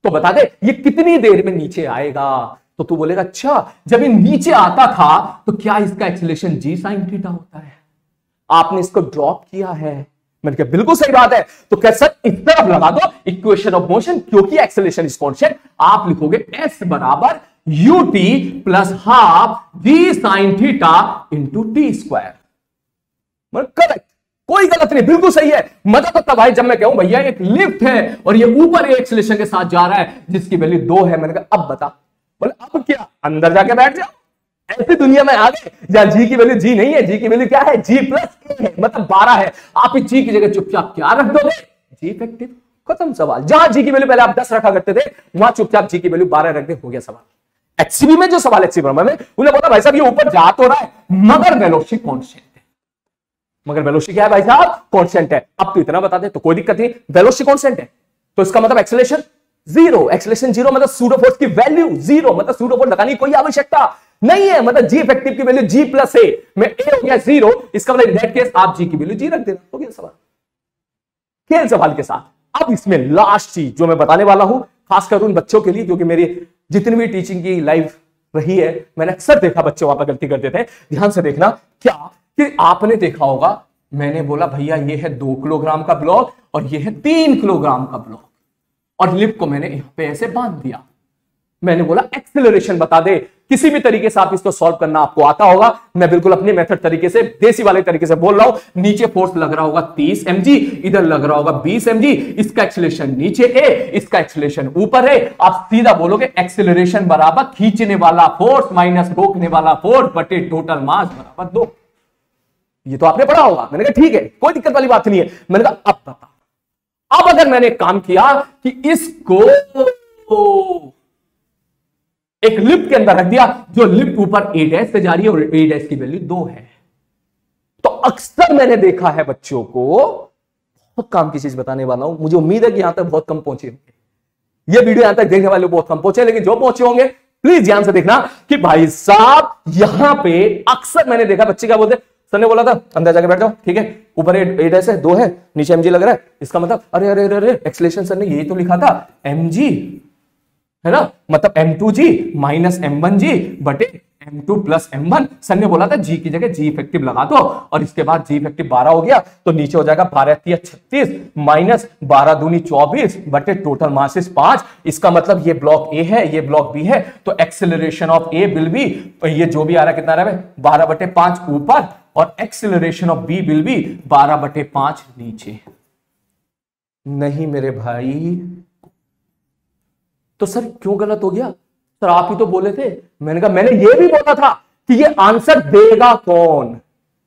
तो बता दे ये कितनी देर में नीचे आएगा। तो तू बोलेगा अच्छा जब ये नीचे आता था तो क्या इसका एक्सेलरेशन जी साइन थीटा होता है? आपने इसको ड्रॉप किया है। मैंने कहा बिल्कुल सही बात है। तो क्या सर इस तरफ लगा दो इक्वेशन ऑफ मोशन, क्योंकि एक्सेलरेशन इज कांस्टेंट, आप लिखोगे एस बराबर ut plus half G sine theta into T square. Correct, कोई गलत नहीं, बिल्कुल सही है। मजा तो तब है जब मैं कहूं भैया एक लिफ्ट है और ये ऊपर एक एक्सेलरेशन के साथ जा रहा है जिसकी वैल्यू 2 है। मैंने कहा अब बता, बोले अब क्या, अंदर जाके बैठ जाओ। ऐसी दुनिया में आ गए जहां जी की वैल्यू जी नहीं है, जी की वैल्यू क्या है, जी प्लस ए है, मतलब 12 है। आप इस जी की जगह चुपचाप क्या रख दोगे, जी इफेक्टिव, खत्म सवाल। जहां जी की वैल्यू पहले आप 10 रखा करते थे, वहां चुपचाप जी की वैल्यू 12 रख दे, हो गया सवाल। एचसीबी में जो सवाल एचसीबी में उन्हें बोला भाई साहब ये ऊपर जा तो रहा है मगर वेलोसिटी कांस्टेंट है। मगर वेलोसिटी क्या है भाई साहब, कांस्टेंट है। अब तो इतना बता दे तो कोई दिक्कत नहीं, वेलोसिटी कांस्टेंट है तो इसका मतलब एक्सेलरेशन 0, एक्सेलरेशन 0 मतलब सूडो फोर्स की वैल्यू 0, मतलब सूडो फोर्स लगाने की कोई आवश्यकता नहीं है। मतलब जी इफेक्टिव की वैल्यू जी प्लस ए में ए हो गया 0, इसका मतलब इन दैट केस आप जी की वैल्यू जी रख देना, हो गया सवाल। खेल सवाल के साथ अब इसमें लास्ट चीज जो मैं बताने वाला हूं, खासकर उन बच्चों के लिए क्योंकि मेरी जितनी भी टीचिंग की लाइफ रही है, मैंने अक्सर देखा बच्चे वहां पर गलती कर देते हैं। ध्यान से देखना, क्या कि आपने देखा होगा मैंने बोला भैया ये है 2 किलोग्राम का ब्लॉक और ये है 3 किलोग्राम का ब्लॉक, और लिफ्ट को मैंने यहां पे ऐसे बांध दिया। मैंने बोला एक्सेलरेशन बता दे, किसी भी तरीके से आप इसको सॉल्व करना आपको आता होगा। मैं बिल्कुल अपने मेथड तरीके से, देसी वाले तरीके से बोल रहा हूं। नीचे फोर्स लग रहा होगा 30 mg, इधर लग रहा होगा 20 mg, इसका एक्सेलरेशन नीचे ए, इसका एक्सेलरेशन ऊपर है। आप सीधा बोलोगे एक्सेलरेशन बराबर खींचने वाला फोर्स माइनस रोकने वाला फोर्स बटे टोटल मास बराबर 2। ये तो आपने पढ़ा होगा। मैंने कहा ठीक है, कोई दिक्कत वाली बात नहीं है। मैंने कहा अब बता, अब अगर मैंने काम किया कि इसको एक लिफ्ट के अंदर रख दिया, जो लिफ्ट ऊपर a' से जा रही है और a' की वैल्यू 2 है, तो अक्सर मैंने देखा है बच्चों को, बहुत काम की चीज बताने वाला हूं, मुझे उम्मीद है कि यहां तक बहुत कम पहुंचे होंगे, ये वीडियो यहां तक देखने वाले बहुत कम पहुंचे, लेकिन जो पहुंचे होंगे प्लीज ध्यान से देखना कि भाई साहब यहां पे अक्सर मैंने देखा बच्चे क्या बोलते, सर ने बोला था अंदर जाके बैठ जाओ, ठीक है, ऊपर a' है 2 है, नीचे mg लग रहा है, इसका मतलब अरे अरे अरे एक्सेलरेशन सर ने यही तो लिखा था mg है ना, मतलब m2g माइनस m1g बटे m2 प्लस m1। सर ने बोला था g की जगह g इफेक्टिव लगा दो, और इसके बाद g इफेक्टिव 12 हो गया तो नीचे हो जाएगा 12 36 माइनस 12 दूनी 24 बटे टोटल मास इज 5। इसका मतलब ये ब्लॉक ए है, ये ब्लॉक बी है, तो acceleration of A will be, ये जो भी आ रहा है कितना रहा है 12 बटे 5 ऊपर, और acceleration of B will be 12 बटे 5 नीचे। नहीं मेरे भाई, तो सर क्यों गलत हो गया? सर आप ही तो बोले थे। मैंने कहा मैंने ये भी बोला था कि ये आंसर देगा कौन?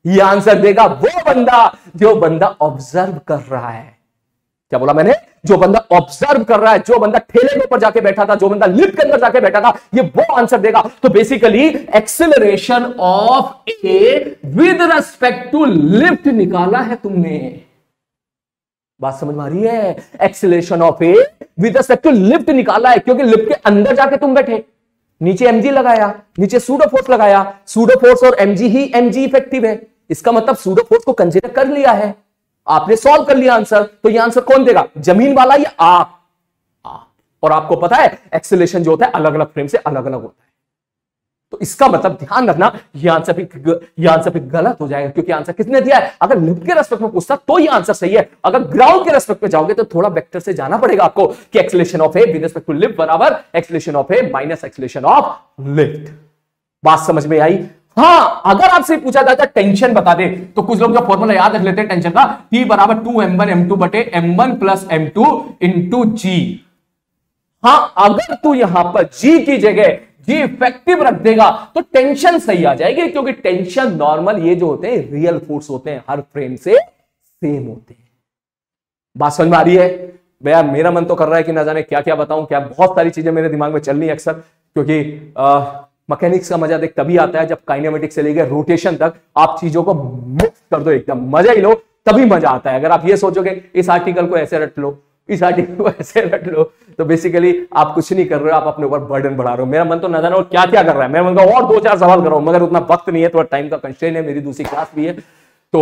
ये आंसर देगा वो बंदा जो बंदा ऑब्जर्व कर रहा है। क्या बोला मैंने? जो बंदा ऑब्जर्व कर रहा है, जो बंदा ठेले के ऊपर जाके बैठा था, जो बंदा लिफ्ट के अंदर जाके बैठा था, ये वो आंसर देगा। तो basically acceleration of A with respect to lift निकाला है तुमने। बात समझ में आ रही है? Acceleration of A with respect to lift निकाला है, क्योंकि लिफ्ट के अंदर जाके तुम बैठे, नीचे mg लगाया, नीचे सूडो फोर्स लगाया, सूडो फोर्स और mg ही mg इफेक्टिव है, इसका मतलब सूडो फोर्स को कंसीडर कर लिया है, आपने सॉल्व कर लिया आंसर। तो ये आंसर कौन देगा, जमीन वाला या आप? और आपको पता है एक्सेलरेशन जो होता है अलग अलग फ्रेम से अलग अलग होता है, तो इसका मतलब ध्यान रखना ये आंसर भी गलत हो जाएगा, क्योंकि आंसर किसने दिया है? अगर लिफ्ट के रेस्पेक्ट में पूछता तो ये आंसर सही है, अगर ग्राउंड के रेस्पेक्ट में जाओगे तो थोड़ा वेक्टर से जाना पड़ेगा आपको कि acceleration of A with respect to lift बराबर acceleration of A minus acceleration of lift. बात समझ में आई? हाँ, अगर आपसे पूछा जाता टेंशन बता दे, तो कुछ लोग जो फॉर्मूला याद रख लेते हैं टेंशन का, T बराबर 2m1 m2 बटे m1 प्लस m2 इंटू जी। हाँ, अगर तू यहां पर जी की जगह जी इफेक्टिव रख देगा तो टेंशन सही आ जाएगी, क्योंकि टेंशन नॉर्मल ये जो होते हैं रियल फोर्स होते हैं, हर फ्रेम से सेम होते हैं। बात समझ में आ रही है भैया? मेरा मन तो कर रहा है कि ना जाने क्या क्या बताऊं, क्या बहुत सारी चीजें मेरे दिमाग में चल रही है अक्सर, क्योंकि मैकेनिक्स का मजा देख तभी आता है जब काइनेमेटिक्स से लेकर रोटेशन तक आप चीजों को मिक्स कर दो, एकदम मजा ही लो, तभी मजा आता है। अगर आप ये सोचोगे इस आर्टिकल को ऐसे रट लो, इस आर्टिकल को ऐसे रट लो, तो बेसिकली आप कुछ नहीं कर रहे हो, आप अपने ऊपर बर्डन बढ़ा रहे हो। मेरा मन तो ना जाने और क्या क्या कर रहा है, मेरा मन का और 2-4 सवाल कर रहा हूं, मगर उतना वक्त नहीं है, थोड़ा टाइम का कंस्ट्रेंट है, मेरी दूसरी क्लास भी है। तो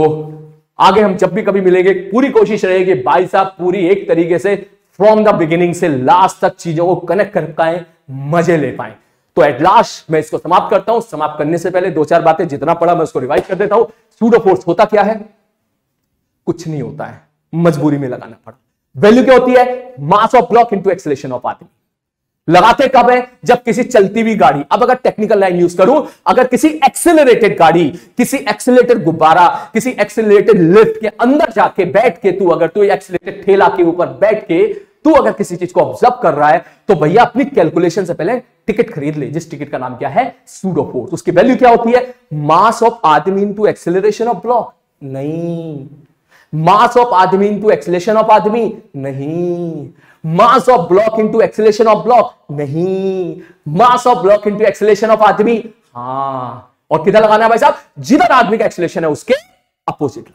आगे हम जब भी कभी मिलेंगे पूरी कोशिश रहेगी भाई साहब पूरी एक तरीके से फ्रॉम द बिगिनिंग से लास्ट तक चीजों को कनेक्ट कर पाए, मजे ले पाए। तो एट लास्ट मैं इसको समाप्त करता हूं। समाप्त करने से पहले 2-4 बातें जितना पढ़ा मैं उसको रिवाइज कर देता हूं। सूडो फोर्स होता क्या है? कुछ नहीं होता है, मजबूरी में लगाना पड़ा। वैल्यू क्या होती है? Mass of block into acceleration of आदमी। लगाते कब है? जब किसी चलती हुई गाड़ी, अब अगर टेक्निकल लाइन यूज करूं, अगर किसी एक्सेलरेटेड गाड़ी, किसी एक्सेलरेटेड गुब्बारा, किसी एक्सेलरेटेड लिफ्ट के अंदर जाके बैठ के अगर तू एक्सेलरेटेड ठेला के ऊपर बैठ के तू अगर किसी चीज को ऑब्जर्व कर रहा है, तो भैया अपनी कैलकुलेशन से पहले टिकट खरीद ले, जिस टिकट का नाम क्या है? Pseudo force. उसकी वैल्यू क्या होती है? मास ऑफ आदमी इनटू एक्सेलरेशन ऑफ ब्लॉक। नहीं, मास ऑफ आदमी इंटू एक्सेलरेशन ऑफ आदमी नहीं, mass of block into acceleration of block नहीं, mass of block into acceleration of आदमी। हाँ, और किधर लगाना है भाई साहब? जिधर आदमी का एक्सेलरेशन है उसके अपोजिट।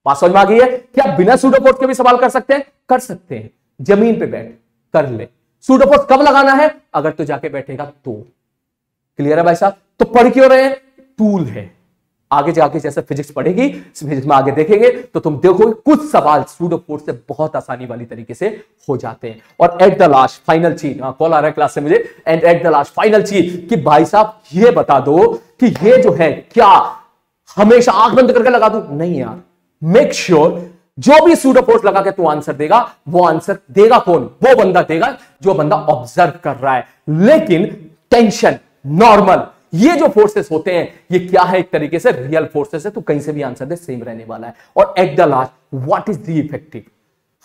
बात समझ में आ गई है? क्या बिना सूडो फोर्स के भी सवाल कर सकते हैं? कर सकते हैं। जमीन पे बैठ कर ले। सूडो फोर्स कब लगाना है? अगर तो जाके बैठेगा तो। क्लियर है भाई साहब? तो पढ़ क्यों रहे हैं? टूल है। आगे जाके जैसे फिजिक्स पढ़ेगी, फिजिक्स में आगे देखेंगे तो तुम देखोगे कुछ सवाल सूडो फोर्स से बहुत आसानी वाली तरीके से हो जाते हैं। और एट द लास्ट फाइनल चीज, कॉल आ रहा है क्लास से मुझे, and at the last final चीज कि भाई साहब ये बता दो कि ये जो है क्या हमेशा आंख बंद करके लगा दूं? नहीं यार, मेक श्योर जो भी सूडो फोर्स लगा के तू आंसर देगा, वो आंसर देगा कौन? वो बंदा देगा जो बंदा ऑब्जर्व कर रहा है। लेकिन टेंशन नॉर्मल, ये जो फोर्सेस होते हैं ये क्या है? एक तरीके से रियल फोर्सेस है, तो कहीं से भी आंसर दे सेम रहने वाला है। और at the last what is the effective?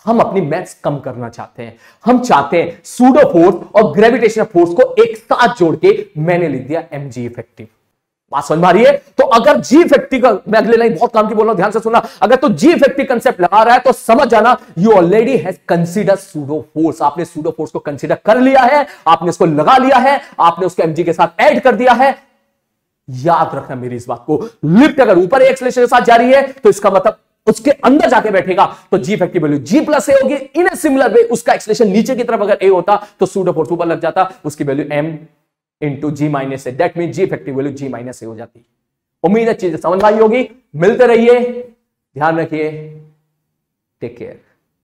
हम अपनी मैथ्स कम करना चाहते हैं, हम चाहते हैं सूडो फोर्स और ग्रेविटेशनल फोर्स को एक साथ जोड़ के मैंने लिख दिया mg इफेक्टिव। बात समझ में आ रही है? तो अगर जी इफेक्टिव का, मैं अगले लाइन बहुत काम की बोल रहा हूं, ध्यान से सुनना, अगर तो जी इफेक्टिव कंसेप्ट लगा रहा है तो समझ जाना you already has consider pseudo force. आपने सूडो फोर्स को कंसीडर कर लिया है, आपने उसको लगा लिया है, आपने उसको एमजी के साथ ऐड कर दिया है। याद रखना मेरी इस बात को, लिफ्ट अगर ऊपर एक्सेलरेशन के साथ जा रही है तो इसका मतलब उसके अंदर जाके बैठेगा तो जी इफेक्टिव वैल्यू जी प्लस ए होगी। इन ए सिमिलर वे उसका एक्सेलरेशन नीचे की तरफ अगर ए होता तो सूडो फोर्स ऊपर लग जाता, उसकी value M into G minus A, that mean G effective value G minus A हो जाती। उम्मीद है चीजें समझ में आई होगी। मिलते रहिए, ध्यान रखिए, टेक केयर।